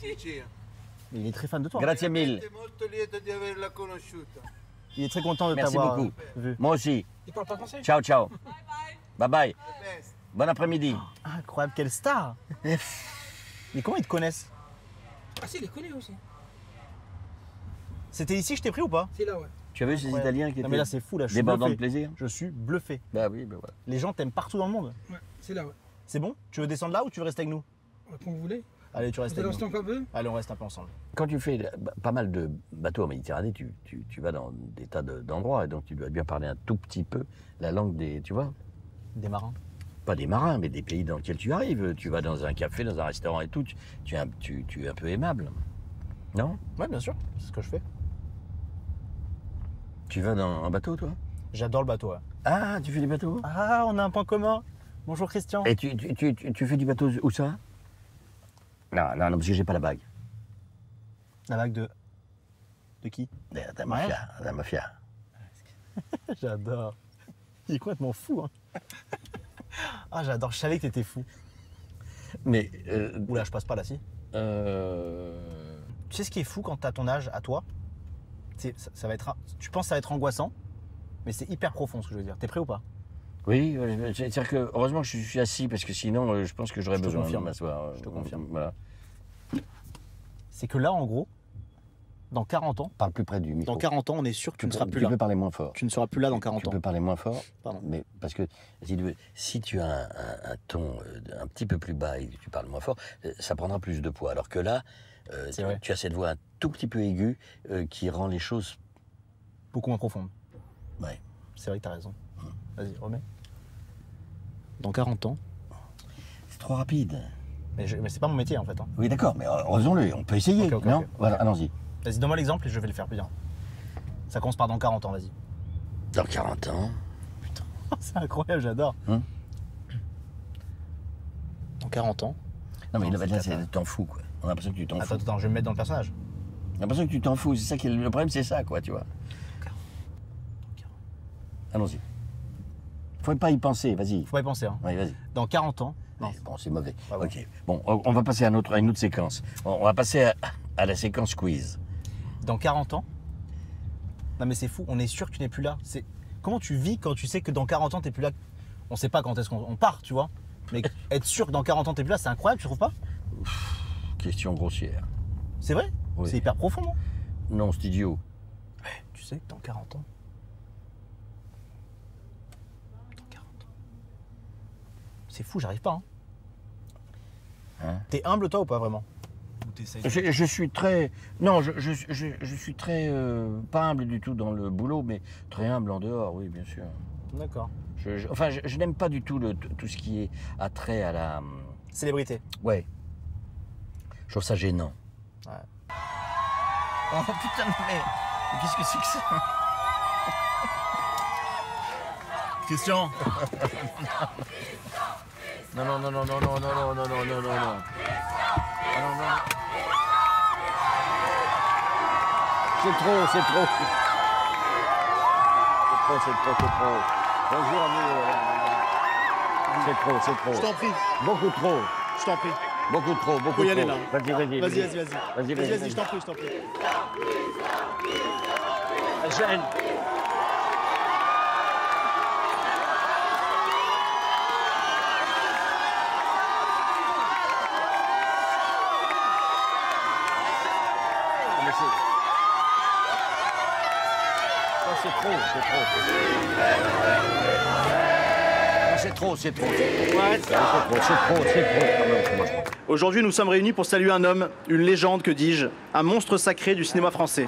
vicino. Mais il est très fan de toi. Grazie mille. Sono molto lieto di averla conosciuta. Il est très content de Merci t'avoir beaucoup. vu. Moi aussi. Il parle pas français Ciao, ciao. Bye bye. The best. Bon après-midi. Incroyable, quelle star. Mais comment ils te connaissent? Ah, si, il est connu aussi. C'était ici que je t'ai pris ou pas? C'est là, ouais. Tu as vu ces Incroyable. Italiens qui étaient Non mais là c'est fou, là je suis débordants de bluffé. plaisir? Je suis bluffé. Bah oui, bah voilà. Les gens t'aiment partout dans le monde. Ouais, c'est là, ouais. C'est bon? Tu veux descendre là ou tu veux rester avec nous? Comme vous voulez. Allez, tu restes Vous allez avec rester nous. encore un peu Allez, on reste un peu ensemble. Quand tu fais pas mal de bateaux en Méditerranée, tu vas dans des tas d'endroits et donc tu dois bien parler un tout petit peu la langue des, tu vois, Des marins. pas des marins, mais des pays dans lesquels tu arrives. Tu vas dans un café, dans un restaurant et tout, tu es un peu aimable. Non? Ouais, bien sûr, c'est ce que je fais. Tu vas dans un bateau, toi? J'adore le bateau, ouais. Ah, tu fais du bateau? Ah, on a un point commun. Bonjour Christian. Et tu fais du bateau où ça? Non, parce que j'ai pas la bague. La vague de... De qui? De la mafia, de la mafia. J'adore. Il est complètement fou, hein. Ah, j'adore, je savais que t'étais fou. Mais, Oula, je passe pas là, si. Tu sais ce qui est fou quand t'as ton âge, à toi? Ça va être... Tu penses que ça va être angoissant, mais c'est hyper profond ce que je veux dire. T'es prêt ou pas? oui, c'est-à-dire que heureusement que je suis assis parce que sinon je pense que j'aurais Je te besoin de confirme. m'asseoir. Je te confirme. Voilà. C'est que là, en gros, dans 40 ans, Parle plus près du micro. dans 40 ans, on est sûr que tu ne seras plus Tu là. peux parler moins fort. Tu ne seras plus là dans 40 Tu ans. peux parler moins fort, Pardon. mais parce que si tu as un ton un petit peu plus bas et que tu parles moins fort, ça prendra plus de poids. Alors que là, C'est vrai. tu as cette voix un tout petit peu aiguë qui rend les choses. Beaucoup moins profonde. Ouais. C'est vrai que t'as raison. Vas-y, remets. Dans 40 ans. C'est trop rapide. Mais c'est pas mon métier en fait. Hein. Oui, d'accord, mais osons-le, on peut essayer, Ok, ok, non ok. Voilà, allons-y. Vas-y, donne-moi l'exemple et je vais le faire bien. Ça commence par dans 40 ans, vas-y. Dans 40 ans, C'est incroyable, j'adore. Hein Dans 40 ans. non mais Non, là, c'est tu t'en fous, quoi. On a l'impression que tu t'en fous. Attends, je vais me mettre dans le personnage. J'ai l'impression que tu t'en fous, c'est ça qui est le problème, c'est ça, quoi, tu vois. Allons-y. Faut pas y penser, vas-y. Faut pas y penser. Hein. Oui, vas-y. Dans 40 ans. Ouais, bon, c'est mauvais. Ah bon. Ok. Bon, on va passer à une autre séquence. On va passer à la séquence quiz. Dans 40 ans. Non mais c'est fou, on est sûr que tu n'es plus là. Comment tu vis quand tu sais que dans 40 ans t'es plus là? On sait pas quand est-ce qu'on part, tu vois. Mais être sûr que dans 40 ans t'es plus là, c'est incroyable, tu trouves pas? Question grossière. C'est vrai? Oui. C'est hyper profond, non? Non, c'est idiot. Tu sais que dans 40 ans. Dans 40 ans. C'est fou, j'arrive pas. Hein. Hein? T'es humble toi ou pas vraiment? Ou t'essayes? Je suis très... Non, je suis très... pas humble du tout dans le boulot, mais très humble en dehors, oui, bien sûr. D'accord. Je n'aime pas du tout tout ce qui est attrait à la... Célébrité. Ouais. Je trouve ça gênant. Ouais. Oh putain de merde! Qu'est-ce que c'est que ça? Christian. Non, non, non, non, non, non, non, non, non, non, non, non, non. Ah, non, non. C'est trop, c'est trop. C'est trop. Bonjour, amour. C'est trop. Je t'en prie. Beaucoup trop. Je t'en prie. Beaucoup trop. Faut y aller là. Vas-y. Vas-y, je t'en prie. Jeanne. C'est trop. Aujourd'hui, nous sommes réunis pour saluer un homme, une légende, que dis-je, un monstre sacré du cinéma français.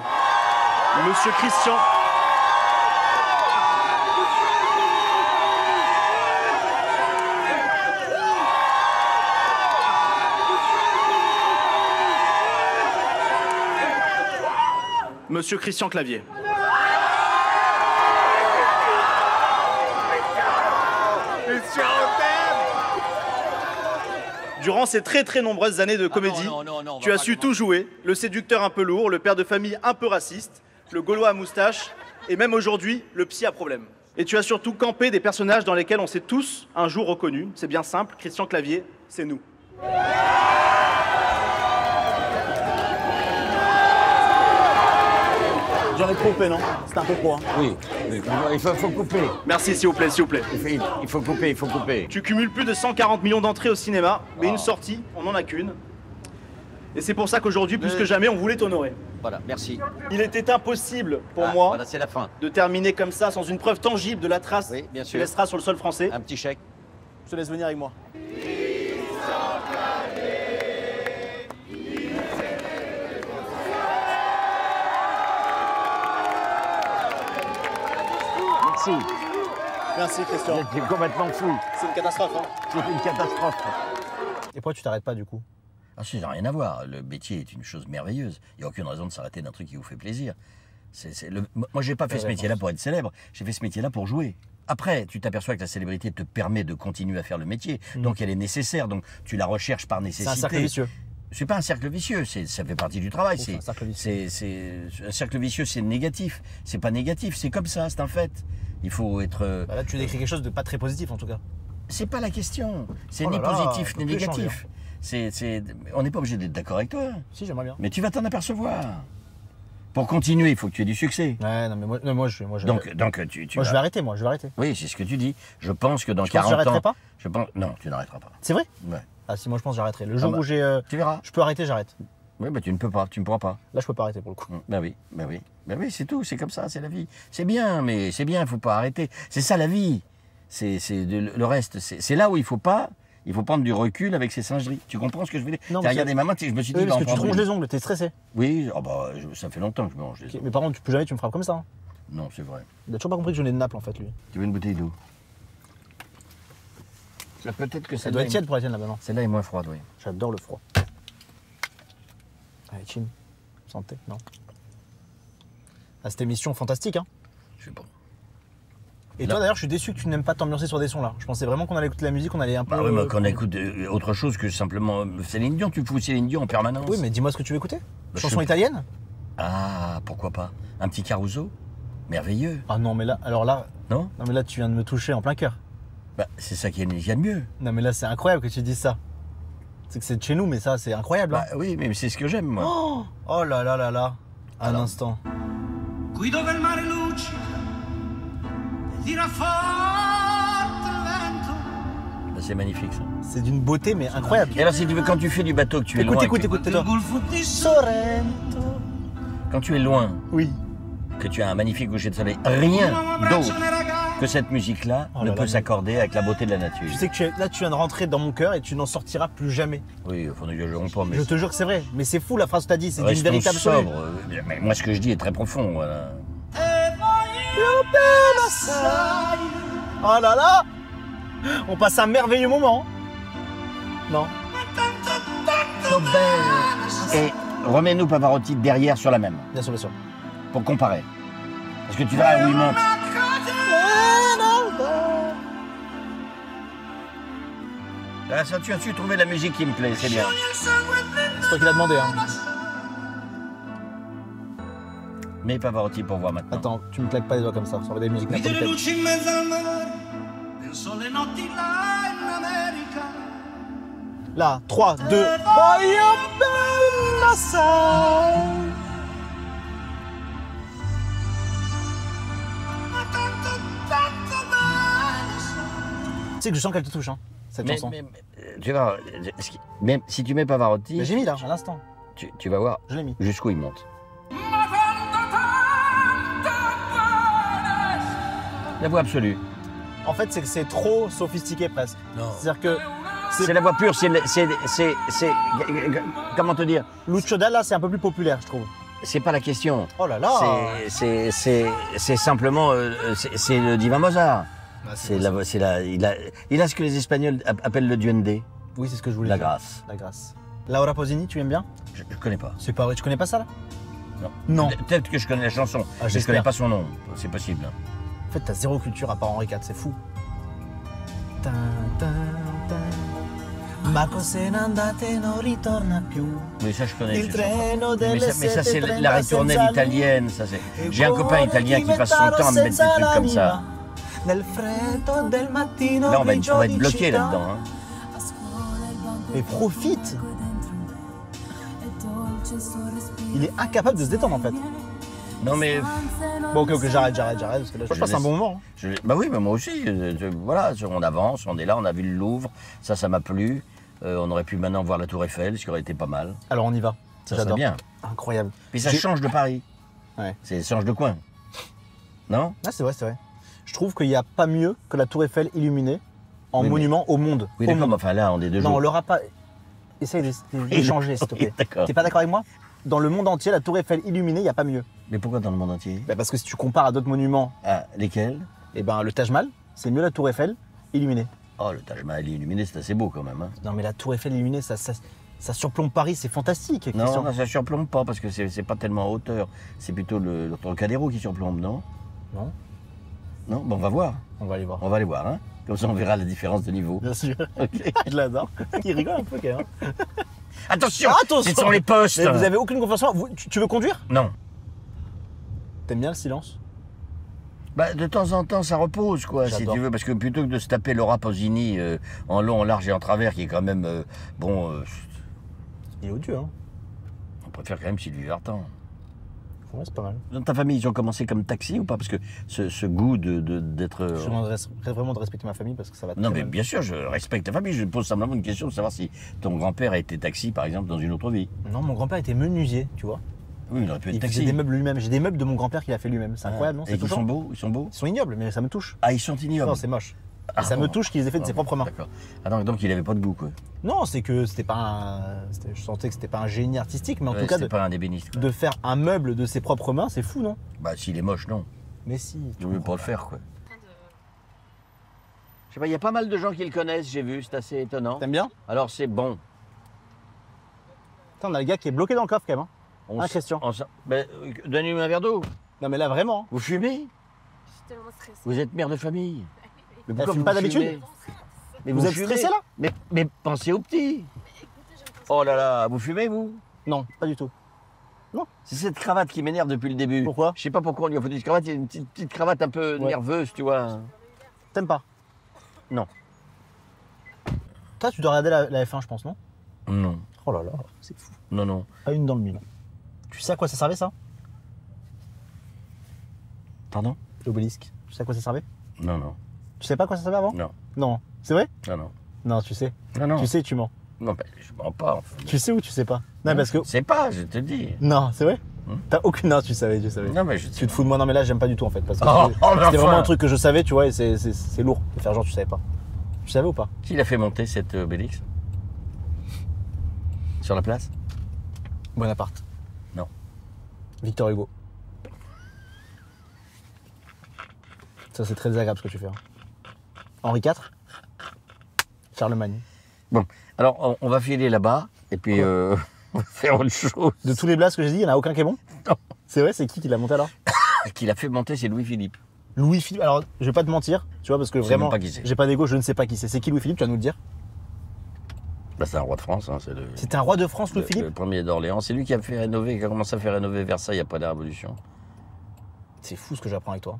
Monsieur Christian. Monsieur Christian Clavier. Durant ces très nombreuses années de comédie, tu as su tout jouer, le séducteur un peu lourd, le père de famille un peu raciste, le gaulois à moustache, et même aujourd'hui, le psy à problème. Et tu as surtout campé des personnages dans lesquels on s'est tous un jour reconnus. C'est bien simple, Christian Clavier, c'est nous. J'en ai trop coupé, non? C'était un peu trop. Hein. Oui, il faut couper. Merci, s'il vous plaît. Il faut couper. Tu cumules plus de 140 millions d'entrées au cinéma, mais une sortie, on n'en a qu'une. Et c'est pour ça qu'aujourd'hui, plus que jamais, on voulait t'honorer. Voilà, merci. Il était impossible pour moi voilà, c'est la fin. de terminer comme ça, sans une preuve tangible de la trace Oui, bien que tu sûr. laisseras sur le sol français. Un petit chèque. Je te laisse venir avec moi. Merci. Merci Christian. C'est complètement fou. C'est une catastrophe. Hein. C'est une catastrophe. Et pourquoi tu t'arrêtes pas du coup? Ah, ça n'a rien à voir. Le métier est une chose merveilleuse. Il n'y a aucune raison de s'arrêter d'un truc qui vous fait plaisir. Moi, je n'ai pas fait ce métier-là pour être célèbre. J'ai fait ce métier-là pour jouer. Après, tu t'aperçois que la célébrité te permet de continuer à faire le métier. Donc, elle est nécessaire. Donc, tu la recherches par nécessité. C'est un cercle vicieux. C'est pas un cercle vicieux. Ça fait partie du travail. C'est un cercle vicieux. Un cercle vicieux, c'est négatif. C'est pas négatif. C'est comme ça. C'est un fait. Il faut être. Bah là, tu décris quelque chose de pas très positif en tout cas. C'est pas la question. C'est Oh ni là là, positif on ni peut plus négatif. On n'est pas obligé d'être d'accord avec toi. Si, j'aimerais bien. Mais tu vas t'en apercevoir. Pour continuer, il faut que tu aies du succès. Ouais, non, mais moi, Donc, je vais arrêter, moi, je vais arrêter. Oui, c'est ce que tu dis. Je pense que dans Tu penses que 40 j'arrêterai ans. pas Non, tu n'arrêteras pas. C'est vrai? Ouais. Ah, si, moi, je pense que j'arrêterai. Le jour bah, où j'ai. Tu verras. Je peux arrêter, j'arrête. Oui, mais tu ne peux pas, tu ne pourras pas. Là, je peux pas arrêter pour le coup. Ben oui, c'est tout, c'est comme ça, c'est la vie. C'est bien, mais c'est bien, il faut pas arrêter. C'est ça la vie. Le reste, c'est là où il faut prendre du recul avec ses singeries. Tu comprends ce que je veux dire? Non, T'as regardé ma main, je me suis dit, Oui, parce en que tu te prendre ronges une. les ongles, t'es stressé. Oui, ça fait longtemps que je me ronge les Ok, ongles. mais par contre, plus jamais tu me frappes comme ça. Hein. Non, c'est vrai. Il a toujours pas compris que je venais de Naples en fait, lui. Tu veux une bouteille d'eau? Peut-être que Ça doit être tiède pour la tienne là maintenant. Celle-là est moins froide, oui. J'adore le froid. Allez, chin. Santé, non? Ah, cette émission fantastique, hein. Je sais pas. Et toi d'ailleurs, je suis déçu que tu n'aimes pas t'ambiancer sur des sons là. Je pensais vraiment qu'on allait écouter la musique, on allait un peu. Bah oui, mais qu'on écoute autre chose que simplement Céline Dion. Tu fous Céline Dion en permanence. Oui, mais dis-moi ce que tu veux écouter. Bah, Chanson je- italienne? Ah, pourquoi pas? Un petit Caruso? Merveilleux, Ah non, mais là, alors là, non? non mais là, tu viens de me toucher en plein cœur. Bah, c'est ça qu'il y a de mieux. Non mais là, c'est incroyable que tu dises ça. C'est que c'est de chez nous, mais ça, c'est incroyable. Hein. Bah oui, mais c'est ce que j'aime, moi. Oh là là là là. Un Alors. instant. Qui dove il mare luccica e tira forte il vento. Bah, c'est magnifique, ça. C'est d'une beauté, mais incroyable. Et alors, si tu veux, quand tu fais du bateau, que tu es loin... Écoute, que- tais-toi. Il golfo di Sorrento. Quand tu es loin, Oui. que tu as un magnifique coucher de soleil, rien Uomo abbraccia d'autre una ragazza que cette musique-là Oh ne là peut là, s'accorder avec la beauté de la nature. Tu sais que là, tu viens de rentrer dans mon cœur et tu n'en sortiras plus jamais. Oui, faut n'exagérons pas, mais... Je te jure que c'est vrai. Mais c'est fou la phrase que t'as dit, c'est d'une Restons véritable absolue. sobres. Mais moi, ce que je dis est très profond, voilà. Oh là là, on passe un merveilleux moment. Non. Et remets-nous Pavarotti derrière sur la même, Bien sûr, bien sûr. pour comparer. Parce que tu verras où il monte. Là, ça, tu as su trouver la musique qui me plaît, c'est bien. C'est toi qui l'as demandé. Hein. Mais Pavarotti pour voir maintenant. Attends, tu me claques pas les doigts comme ça. Ça aurait des musiques Vide le napolitaines. luci in mezzo al mare, penso alle notti là in America. Là, 3, 2. Voglio bene assai. Ma tanto, tanto bene sai. Tu sais que je sens qu'elle te touche, hein, cette chanson. Mais, tu vois, même si tu mets Pavarotti, Mais j'ai mis là, à l'instant. tu vas voir Je l'ai mis. jusqu'où il monte. Ma tanto, tanto bene sai. La voix absolue. En fait, c'est que c'est trop sophistiqué presque. Non. C'est-à-dire que C'est la voix pure, c'est... Comment te dire? Lucio Dalla, c'est un peu plus populaire, je trouve. C'est pas la question. Oh là là. C'est simplement... c'est le divin Mozart. Bah, Il a ce que les Espagnols appellent le duende. Oui, c'est ce que je voulais La dire. grâce. La grâce. Laura Pausini, tu aimes bien? Je connais pas. C'est pas vrai, tu connais pas ça là? Non. Non. Peut-être que je connais la chanson, mais je j'espère. connais pas son nom. C'est possible. En fait, t'as zéro culture à part Henri IV, c'est fou. Tin, tin, tin. Ma cos'è andate non ritorna più. Oui, ça je connais. Il treno delle Mais ça c'est 7:30 la ritournelle senza italienne. Ça, c'est... E J'ai un copain italien qui passe son temps à me mettre des trucs comme ça. Nel freddo del mattino Là, on va grigio être di bloqué città. là-dedans. Hein. Mais profite. Il est incapable de se détendre en fait. Non mais... Bon, ok, j'arrête, parce que là, je passe un bon moment. hein. Bah oui, mais moi aussi. Voilà, on avance, on est là, on a vu le Louvre. Ça m'a plu. On aurait pu maintenant voir la Tour Eiffel, ce qui aurait été pas mal. Alors on y va. Ça serait J'adore. bien. Incroyable. Puis ça change de Paris. Ouais. Ça change de coin. Non? Ah, c'est vrai, c'est vrai. Je trouve qu'il n'y a pas mieux que la Tour Eiffel illuminée en Oui, mais- monument au monde. Oui, Au d'accord, monde. mais enfin là, on est deux Non, on jours. l'aura pas. Essaye d'échanger, s'il te plaît. D'accord. T'es pas d'accord avec moi? Dans le monde entier, la Tour Eiffel illuminée, il n'y a pas mieux. Mais pourquoi dans le monde entier? Bah, parce que si tu compares à d'autres monuments, Ah, lesquels? eh ben, le Taj Mahal, c'est mieux la Tour Eiffel illuminée. Oh, le Taj Mahal illuminé, c'est assez beau quand même. Hein. Non, mais la Tour Eiffel illuminée, ça surplombe Paris, c'est fantastique. Non, Christian. non, ça surplombe pas parce que c'est pas tellement en hauteur. C'est plutôt le Trocadéro qui surplombe, non? Non, Non? Bon, on va voir. on va aller voir. On va aller voir, hein. Comme ça, on verra la différence de niveau. Bien sûr. Ok. Je l'adore. Il rigole un peu quand même. Attention! Attention. Ce sont les postes! Mais vous avez aucune confiance en moi. Tu veux conduire? Non. T'aimes bien le silence? Bah, de temps en temps, ça repose, quoi, si J'adore. tu veux. Parce que plutôt que de se taper Laura Pausini en long, en large et en travers, qui est quand même, Il est odieux, hein. on préfère quand même Sylvie Vartan. Ouais, c'est pas mal. Dans ta famille, ils ont commencé comme taxi ou pas? Parce que ce goût d'être... Je demanderais vraiment de respecter ma famille parce que ça va Non, très mais mal. bien sûr, je respecte ta famille. Je pose simplement une question de savoir si ton grand-père a été taxi, par exemple, dans une autre vie. Non, mon grand-père était menuisier, tu vois. Oui, il aurait pu être Il taxi. faisait des meubles lui-même. J'ai des meubles de mon grand-père qu'il a fait lui-même. C'est Ah. incroyable, non? Et C'est ils touchant. sont beaux? Ils sont beaux? Ils sont ignobles, mais ça me touche. Ah, ils sont ignobles. Non, c'est moche. Ah, Et ça me bon. touche qu'il les ait fait de ses propres mains. D'accord. Ah non, donc il avait pas de goût, quoi. Non, c'est que c'était pas un... Je sentais que c'était pas un génie artistique, mais en Ouais, tout cas, c'était pas un d'ébéniste, quoi. de faire un meuble de ses propres mains, c'est fou, non? Bah, s'il est moche, non. Mais si. Je veux pas le faire, quoi. Je sais pas, il y a pas mal de gens qui le connaissent, j'ai vu, c'est assez étonnant. T'aimes bien? Alors c'est bon. Attends, on a le gars qui est bloqué dans le coffre quand même. Hein. On Ah, s- Christian. on s- ben, donnez-lui un verre d'eau. Non, mais là, vraiment. Vous fumez? Je suis tellement stressée. Vous êtes mère de famille. Mais Elle fume pas d'habitude? fumez? Mais Vous êtes fumez? stressé, là? mais pensez aux petits. Oh là là, vous fumez, vous? Non, pas du tout. C'est cette cravate qui m'énerve depuis le début. Pourquoi? Je sais pas pourquoi on lui a foutu cette cravate. Il y a une petite cravate un peu Ouais. nerveuse, tu vois. T'aimes pas? Non. Toi, tu dois regarder la F1, je pense, non? Non. Oh là là, c'est fou. Non, non. Pas une dans le mille. Tu sais à quoi ça servait, ça? Pardon? L'obélisque. Tu sais à quoi ça servait? Non, non. Tu sais pas à quoi ça servait avant? Non. Non. C'est vrai? Non, non. Non, tu sais. Non, non. Tu sais, tu mens. Non, ben, je mens pas. Enfin. Tu sais ou tu sais pas? Non, parce que. Je sais pas, je te dis. Non, c'est vrai? T'as aucune... Non, tu savais. Non, mais Tu te fous de moi, non mais là j'aime pas du tout en fait. Parce que Oh, c'était mais vraiment enfin. un truc que je savais, tu vois, et c'est lourd de faire genre tu savais pas. Tu savais ou pas? Qui l'a fait monter cette Obélix? Sur la place? Bonaparte. Non. Victor Hugo. Ça c'est très désagréable ce que tu fais. Hein. Henri IV. Charlemagne. Bon, alors on va filer là-bas et puis on va faire autre chose. De tous les blasts que j'ai dit, il n'y en a aucun qui est bon? Non. C'est vrai, c'est qui l'a monté alors? Qui l'a fait monter, c'est Louis-Philippe. Louis-Philippe. Alors, je vais pas te mentir, tu vois, parce que Je sais vraiment, même pas qui c'est. j'ai pas d'ego, je ne sais pas qui c'est. C'est qui Louis-Philippe, tu vas nous le dire? Bah, c'est un roi de France, hein, c'est le. C'était un roi de France, le Louis-Philippe? premier d'Orléans. C'est lui qui a fait rénover, qui a commencé à faire rénover Versailles après la Révolution. C'est fou ce que j'apprends avec toi.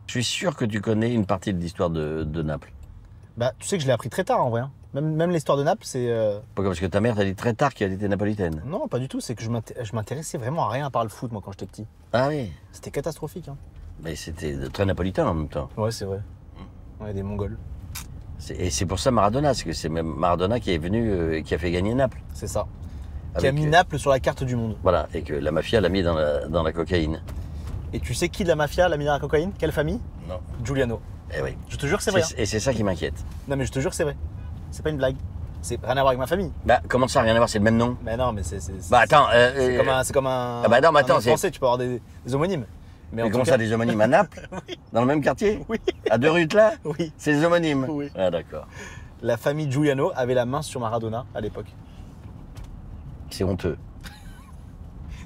Je suis sûr que tu connais une partie de l'histoire de Naples. Bah, tu sais que je l'ai appris très tard en vrai. Hein. Même l'histoire de Naples, c'est. Pourquoi? Parce que ta mère t'a dit très tard qu'elle était napolitaine. Non, pas du tout. C'est que je m'intéressais vraiment à rien à part le foot, moi, quand j'étais petit. Ah oui. C'était catastrophique. Hein. Mais c'était très napolitain en même temps. Ouais, c'est vrai. Ouais, des Mongols. Et c'est pour ça Maradona, parce que c'est même Maradona qui est venu et qui a fait gagner Naples. C'est ça. Qui a Avec, mis Naples sur la carte du monde. Voilà, et que la mafia l'a mis dans la cocaïne. Et tu sais qui de la mafia l'a mis dans la cocaïne? Quelle famille? Non. Giuliano. Eh oui. Je te jure que c'est vrai. Hein. Et c'est ça qui m'inquiète. Non, mais je te jure que c'est vrai. C'est pas une blague. C'est rien à voir avec ma famille. Bah, comment ça, rien à voir, c'est le même nom? Mais non, mais Bah, attends. c'est comme un. Ah bah non, mais attends, un nom français, tu peux avoir des homonymes. Mais en Mais tout comment cas- ça, des homonymes à Naples? Oui. Dans le même quartier? Oui. À 2 rues de là? Oui. C'est des homonymes? Oui. Ah, d'accord. La famille Giuliano avait la main sur Maradona à l'époque. C'est honteux.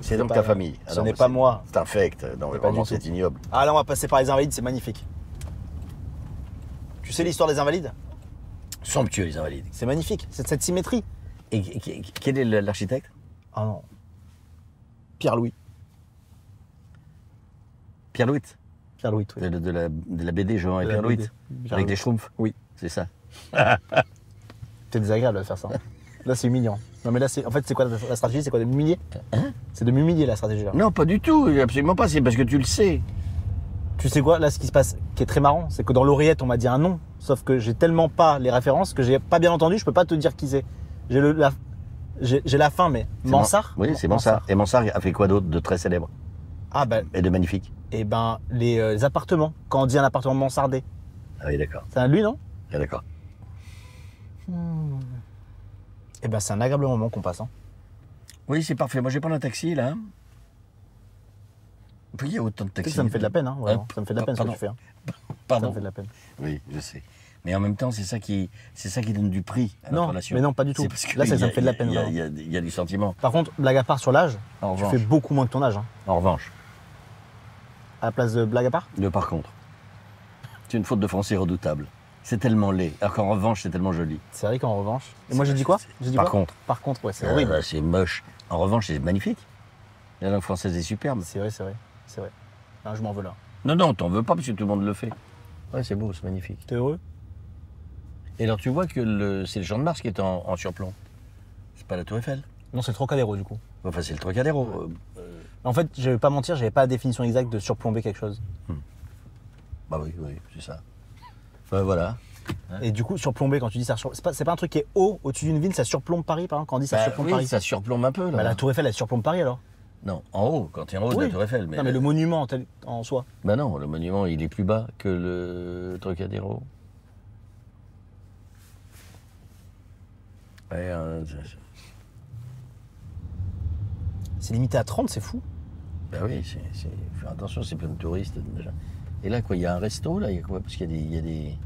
C'est Ce donc n'est ta pas- famille. ce n'est pas moi. C'est infect. Non, mais pas vraiment, du tout. c'est ignoble. Ah là, on va passer par les Invalides, c'est magnifique. Tu sais l'histoire des Invalides? Somptueux, les Invalides. C'est magnifique, c'est cette symétrie. Et quel est l'architecte? Ah non. Pierre-Louis. Pierre-Louis. Pierre-Louis, oui. De la BD Jean et De la Pierre-Louis. BD. Avec Pierre-Louis. des schtroumpfs. Oui. C'est ça. C'est désagréable de faire ça. Là, c'est humiliant. Non, mais là, en fait, c'est quoi la stratégie? C'est quoi de m'humilier? Hein? C'est de m'humilier la stratégie là. Non, pas du tout. Absolument pas. C'est parce que tu le sais. Tu sais quoi, là, ce qui se passe, qui est très marrant, c'est que dans l'oreillette, on m'a dit un nom. Sauf que j'ai tellement pas les références que j'ai pas bien entendu, je peux pas te dire qui c'est. J'ai la fin, mais C'est Mansart? Oui, c'est Mansart. Et Mansart a fait quoi d'autre de très célèbre Ah, ben, et de magnifique? et ben les appartements. Quand on dit un appartement mansardé, Ah oui, d'accord. c'est un de lui, non? Ah, d'accord. Et ben, c'est un agréable moment qu'on passe. Hein. Oui, c'est parfait. Moi, je vais prendre un taxi, là. Puis, il y a autant de Tu sais taxis. que ça me fait de la peine, hein, vraiment. Ça me fait de la peine ce que Pardon. tu fais. Hein. Ça Pardon. me fait de la peine. Oui, je sais. Mais en même temps, c'est ça qui donne du prix à notre Non, relation. mais non, pas du tout. C'est parce que Là, ça il y a- me fait de la peine, Il y a- vraiment. il y a du sentiment. Par contre, blague à part sur l'âge, En tu revanche. fais beaucoup moins que ton âge. Hein. En revanche, À la place de blague à part? par contre, c'est une faute de français redoutable. C'est tellement laid. Alors qu'en revanche, c'est tellement joli. C'est vrai qu'en revanche. Et moi, j'ai dit quoi? J'ai dit Par quoi contre. Par contre, ouais, c'est horrible. Là, c'est moche. En revanche, c'est magnifique. La langue française est superbe. C'est vrai, c'est vrai. C'est vrai. Non, je m'en veux là. Non, t'en veux pas parce que tout le monde le fait. Ouais, c'est beau, c'est magnifique. T'es heureux? Et alors, tu vois que c'est le Champ de Mars qui est en surplomb. C'est pas la Tour Eiffel. Non, c'est le Trocadéro du coup. Enfin, c'est le Trocadéro. En fait, je vais pas mentir, j'avais pas la définition exacte de surplomber quelque chose. Bah oui, c'est ça. Ouais, voilà. Et du coup, surplomber, quand tu dis ça, c'est pas un truc qui est haut au-dessus d'une ville, ça surplombe Paris, par exemple, quand on dit ça Bah surplombe oui, Paris. ça surplombe un peu, là. Bah, la Tour Eiffel, elle surplombe Paris alors? Non, en haut, quand tu es en haut de Oui. la Tour Eiffel. Non, mais le monument en soi. Bah non, le monument, il est plus bas que le Trocadéro. Ouais, C'est limité à 30, c'est fou. bah oui, faut faire attention, c'est plein de touristes déjà. Et là, quoi, il y a un resto, là, il y a quoi? Parce qu'il y a des...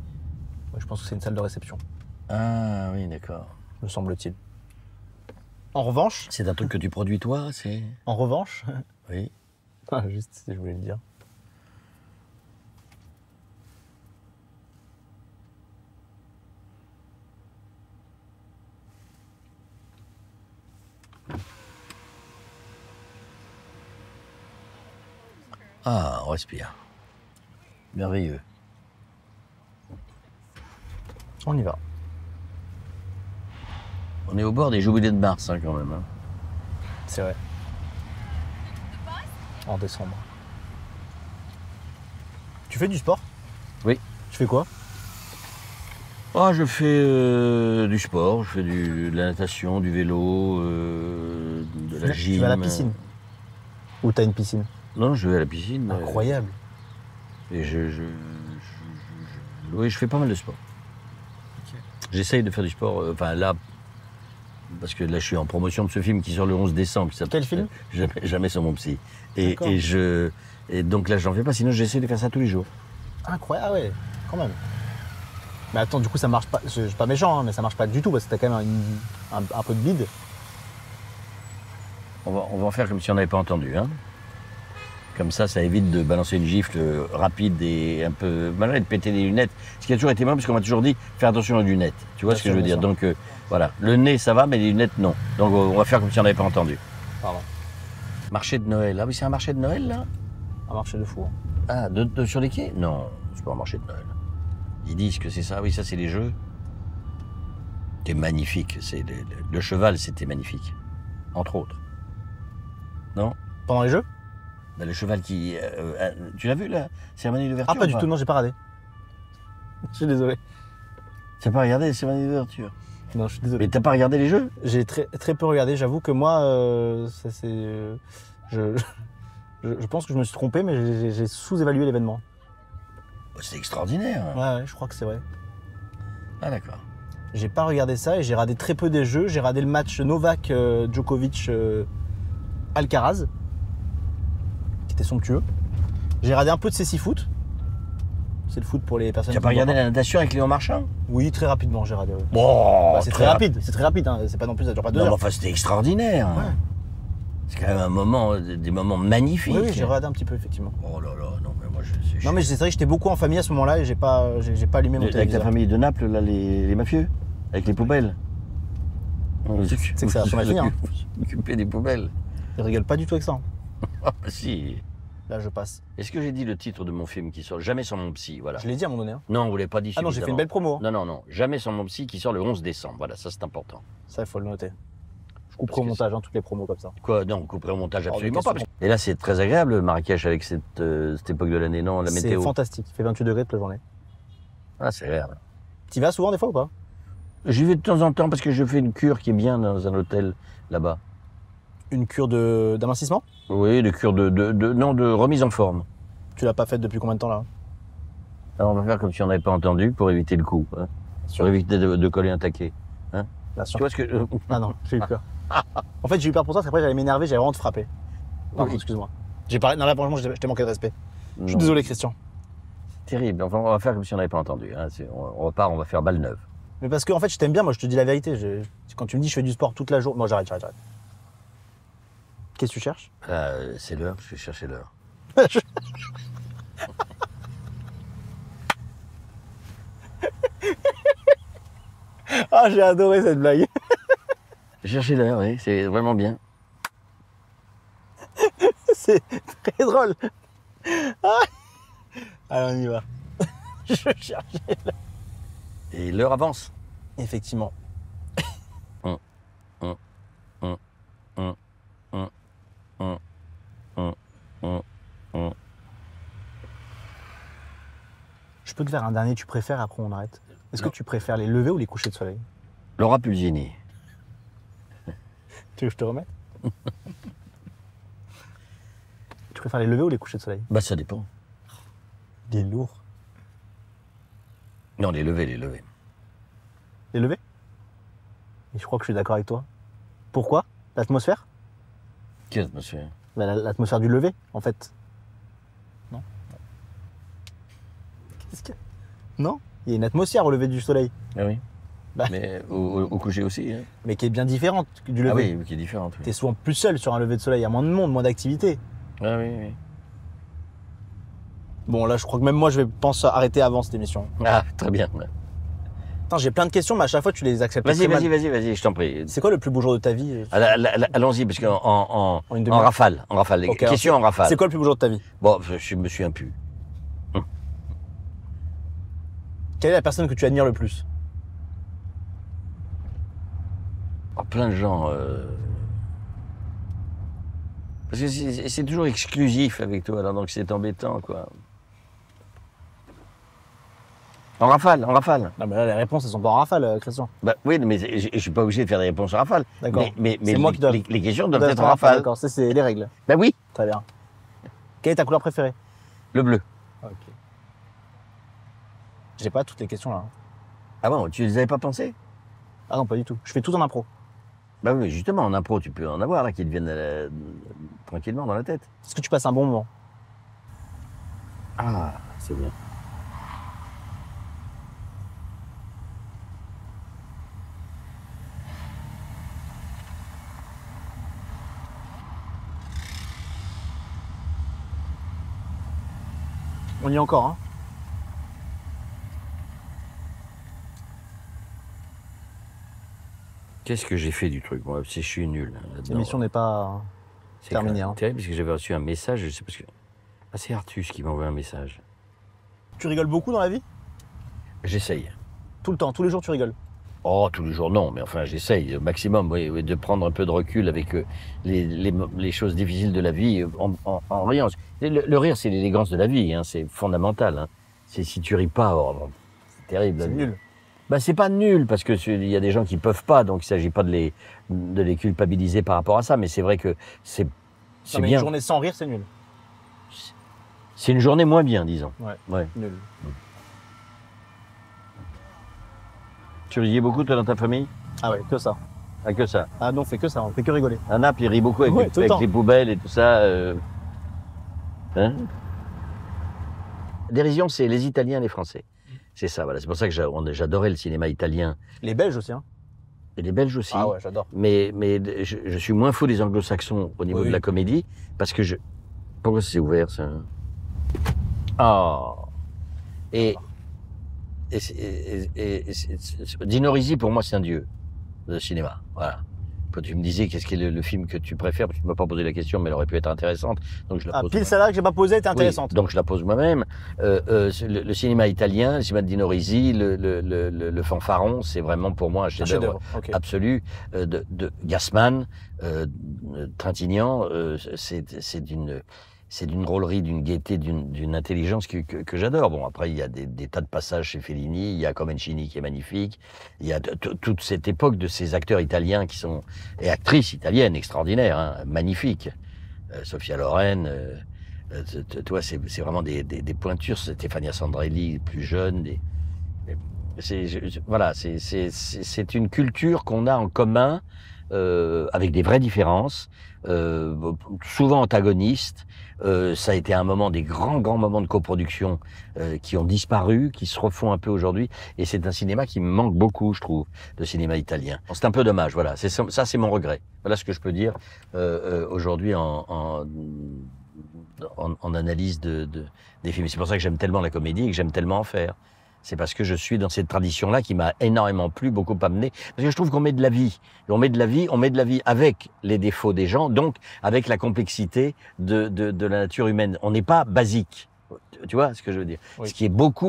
Ouais, je pense que c'est une salle de réception, Ah oui, d'accord. me semble-t-il. En revanche, C'est un truc que tu produis toi, c'est... en revanche, Oui. ah, juste si je voulais le dire. Ah, on respire. Merveilleux. On y va. On est au bord des Joubilets de Mars, hein, quand même. Hein. C'est vrai. En décembre. Tu fais du sport? Oui. Tu fais quoi? Ah, je fais du sport, je fais de la natation, du vélo, de la gym. Tu vas à la piscine? Ou t'as une piscine? Non, je vais à la piscine. Incroyable. Et oui, je fais pas mal de sport. Ok. J'essaye de faire du sport, enfin là, parce que là je suis en promotion de ce film qui sort le 11 décembre. Qui Quel film? Jamais sans mon psy. D'accord. Et donc là j'en fais pas, sinon j'essaie de faire ça tous les jours. Incroyable, ouais, quand même. Mais attends, du coup ça marche pas, je suis pas méchant, hein, mais ça marche pas du tout parce que t'as quand même un peu de bide. On va en faire comme si on n'avait pas entendu, hein. Comme ça évite de balancer une gifle rapide et un peu malin et de péter les lunettes. Ce qui a toujours été moi, parce qu'on m'a toujours dit, fais attention aux lunettes. Tu vois ce que je veux dire? Donc voilà, le nez ça va, mais les lunettes non. Donc on va faire comme si on n'avait pas entendu. Pardon. Marché de Noël. Ah oui, c'est un marché de Noël là? Un marché de fou. Ah, sur les quais? Non, c'est pas un marché de Noël. Ils disent que c'est ça. Oui, ça c'est les jeux. C'était magnifique. Le cheval, c'était magnifique. Entre autres. Non? Pendant les jeux? Ben, le cheval qui... tu l'as vu, la cérémonie d'ouverture? Ah, pas du tout, non, j'ai pas regardé. Je suis désolé. Tu n'as pas regardé la cérémonie d'ouverture? Non, je suis désolé. Mais t'as pas regardé les jeux? J'ai très peu regardé, j'avoue que moi, je pense que je me suis trompé, mais j'ai sous-évalué l'événement. C'est extraordinaire. Ouais, je crois que c'est vrai. Ah d'accord. J'ai pas regardé ça et j'ai regardé très peu des jeux. J'ai regardé le match Novak Djokovic Alcaraz, qui était somptueux. J'ai regardé un peu de cécifoot. C'est le foot pour les personnes. Tu n'as pas regardé la natation avec Léon Marchand? Oui, très rapidement, j'ai regardé. Bon, c'est très rapide, c'est très rapide. Hein. C'est pas non plus, ça dure pas 2 heures. Non, enfin, c'était extraordinaire. Ouais. C'est quand même des moments magnifiques. Oui, j'ai regardé un petit peu, effectivement. Oh là là, non, mais moi Non, mais c'est vrai que j'étais beaucoup en famille à ce moment-là et j'ai pas allumé mon téléviseur. Avec la famille de Naples, là, les mafieux? Avec les poubelles? C'est que ça a son avenir. Hein. Occuper des poubelles. Je rigole pas du tout avec ça. Hein. Ah, bah si. Là, je passe. Est-ce que j'ai dit le titre de mon film qui sort? Jamais sans mon psy, voilà. Je l'ai dit à un moment donné. Hein. Non, on ne l'avait pas dit. Ah non, j'ai fait une belle promo. Hein. Non. Jamais sans mon psy qui sort le 11 décembre. Voilà, ça c'est important. Ça, il faut le noter. Je couperai au montage toutes les promos comme ça. Quoi? Non, on couperait au montage absolument pas. Et là, c'est très agréable, Marrakech, avec cette époque de l'année, non? La météo. C'est fantastique. Il fait 28 degrés toute la journée. Ah, c'est agréable. Tu y vas souvent des fois ou pas? J'y vais de temps en temps parce que je fais une cure qui est bien dans un hôtel là-bas. Une cure d'amincissement? Oui, de cure de remise en forme. Tu l'as pas faite depuis combien de temps là? Alors on va faire comme si on n'avait pas entendu pour éviter le coup. Hein. Pour éviter de coller un taquet. Hein. Bien sûr. Tu vois ce que... Ah non, j'ai eu peur. En fait, j'ai eu peur pour ça parce qu'après j'allais m'énerver, j'allais vraiment te frapper. Pardon, excuse-moi. Non, là, franchement, je t'ai manqué de respect. Je suis désolé, Christian. Terrible. Enfin, on va faire comme si on n'avait pas entendu. Hein. On repart, on va faire balle neuve. Mais parce que, en fait, je t'aime bien, moi, je te dis la vérité. Quand tu me dis je fais du sport toute la journée. Moi, j'arrête. Qu'est-ce que tu cherches? C'est l'heure, je vais chercher l'heure. Ah, j'ai adoré cette blague. Chercher l'heure, oui, c'est vraiment bien. C'est très drôle. Ah. Allez, on y va. Je cherchais l'heure. Et l'heure avance. Effectivement. Je peux te faire un dernier, tu préfères, après on arrête. Est-ce que tu préfères les levers ou les couchers de soleil? Laura Pulsini. Tu veux que je te remette? Tu préfères les levers ou les couchers de soleil? Bah ça dépend. Il est lourd. Non, les levers, les levers. Les levers? Et je crois que je suis d'accord avec toi. Pourquoi? L'atmosphère? Quelle atmosphère? Bah, l'atmosphère du lever, en fait. Non? Qu'est-ce que... Non? Il y a une atmosphère au lever du soleil. Ah oui. Bah. Mais au coucher aussi. Hein. Mais qui est bien différente du lever. Ah oui, qui est différente. Oui. T'es souvent plus seul sur un lever de soleil, il y a moins de monde, moins d'activité. Ah oui, oui. Bon, là, je crois que même moi, je pense arrêter avant cette émission. Ah, très bien. Attends, j'ai plein de questions, mais à chaque fois, tu les acceptes. Vas-y, je t'en prie. C'est quoi le plus beau jour de ta vie? Allons-y, parce qu'en rafale. Okay, question en rafale. C'est quoi le plus beau jour de ta vie? Bon, je me souviens plus. Quelle est la personne que tu admires le plus? Oh, plein de gens. Parce que c'est toujours exclusif avec toi, alors donc c'est embêtant, quoi. En rafale, en rafale. Non, mais là, les réponses, elles sont pas en rafale, Christian. Bah, oui, mais je suis pas obligé de faire des réponses en rafale. D'accord. Mais C'est moi qui dois. les questions doivent être en rafale. D'accord, c'est les règles. Ben oui, Très bien. Quelle est ta couleur préférée? le bleu. Ok. J'ai pas toutes les questions là. Ah bon, tu les avais pas pensées? Ah non, pas du tout. Je fais tout en impro. Bah oui, justement, en impro, tu peux en avoir là qui te viennent tranquillement dans la tête. Est-ce que tu passes un bon moment? Ah, c'est bien. On y est encore, hein. Qu'est-ce que j'ai fait du truc, moi? Je suis nul. là-dedans. L'émission n'est pas C'est terminée. quand même Hein. terrible parce que j'avais reçu un message, je sais pas ce que. Ah, c'est Artus qui m'a envoyé un message. Tu rigoles beaucoup dans la vie? J'essaye. Tout le temps, tous les jours tu rigoles. Oh, tous les jours, non, mais enfin, j'essaye au maximum, oui, de prendre un peu de recul avec les choses difficiles de la vie en riant. Le rire, c'est l'élégance de la vie, hein, c'est fondamental. Hein. Si tu ris pas, oh, c'est terrible. C'est nul. Bah, c'est pas nul, parce que il y a des gens qui peuvent pas, donc il s'agit pas de les culpabiliser par rapport à ça, mais c'est vrai que c'est Non, mais bien. une journée sans rire, c'est nul. C'est une journée moins bien, disons. Ouais. Nul. Tu riais beaucoup, toi, dans ta famille? Ah ouais, que ça. Ah, que ça. Ah non, on fait que ça, on fait que rigoler. Anna, puis il rit beaucoup avec, Ouais, tout le avec temps. les poubelles et tout ça. Hein? Dérision, c'est les Italiens et les Français. C'est ça, voilà. C'est pour ça que j'adorais le cinéma italien. Les Belges aussi, hein. Et les Belges aussi. Ah ouais, j'adore. Mais je suis moins fou des anglo-saxons au niveau Oui. de la comédie, parce que Pourquoi c'est ouvert, ça? Oh. Dino Risi, pour moi, c'est un dieu de cinéma. Voilà. Quand tu me disais qu'est-ce qui est le film que tu préfères, tu ne m'as pas posé la question, mais elle aurait pu être intéressante. Donc je la Ah, pose pile moi. celle-là que j'ai pas posée était intéressante. Oui, donc je la pose moi-même. Le cinéma italien, le cinéma de Dino Risi, le fanfaron, c'est vraiment pour moi un Un chef-d'œuvre ok. absolu. De Gassman, Trintignant, c'est d'une drôlerie, d'une gaieté, d'une intelligence que j'adore. Bon, après, il y a des tas de passages chez Fellini, il y a Comencini qui est magnifique, il y a toute cette époque de ces acteurs italiens qui sont, et actrices italiennes extraordinaires, hein, magnifiques. Sophia Loren, tu vois, c'est vraiment des pointures. Stefania Sandrelli, plus jeune. Voilà, c'est une culture qu'on a en commun, avec des vraies différences, souvent antagonistes. Ça a été un moment, des grands moments de coproduction qui ont disparu, qui se refont un peu aujourd'hui. Et c'est un cinéma qui me manque beaucoup, je trouve, le cinéma italien. C'est un peu dommage, voilà. Ça, c'est mon regret. Voilà ce que je peux dire aujourd'hui en analyse des films. C'est pour ça que j'aime tellement la comédie et que j'aime tellement en faire. C'est parce que je suis dans cette tradition-là qui m'a énormément plu, beaucoup amené. Parce que je trouve qu'on met de la vie. On met de la vie avec les défauts des gens, donc avec la complexité de la nature humaine. On n'est pas basique. Tu vois ce que je veux dire? Oui. Ce qui est beaucoup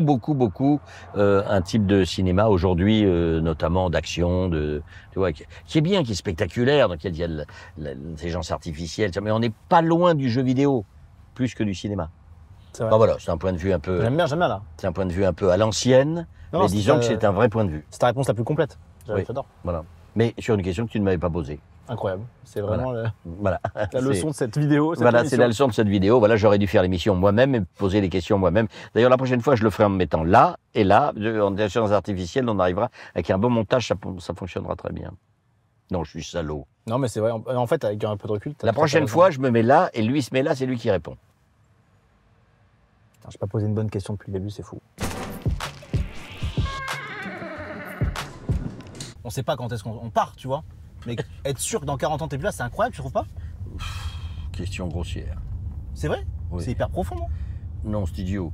un type de cinéma aujourd'hui, notamment d'action, tu vois, qui est bien, qui est spectaculaire, dans lequel il y a l'intelligence artificielle. Mais on n'est pas loin du jeu vidéo, plus que du cinéma. C'est vrai. Bah voilà, c'est un point de vue un peu. J'aime bien là. C'est un point de vue un peu à l'ancienne, Non, mais c'est disons pas- que c'est un vrai point de vue. C'est ta réponse la plus complète. Oui. J'adore. Voilà. Mais sur une question que tu ne m'avais pas posée. Incroyable. C'est vraiment Voilà. la leçon de cette vidéo. cette Voilà, c'est émission. la leçon de cette vidéo. Voilà, j'aurais dû faire l'émission moi-même et poser les questions moi-même. D'ailleurs, la prochaine fois, je le ferai en me mettant là et là. En intelligence artificielle, on arrivera avec un bon montage, ça fonctionnera très bien. Non, je suis salaud. Non, mais c'est vrai. En fait, avec un peu de recul. t'as La tout à fait prochaine raison. fois, je me mets là et lui se met là, c'est lui qui répond. Putain, j'ai pas posé une bonne question depuis le début, c'est fou. On sait pas quand est-ce qu'on part, tu vois. Mais être sûr que dans 40 ans t'es plus là, c'est incroyable, tu trouves pas? Question grossière. C'est vrai? Oui. C'est hyper profond, non? Non, c'est idiot.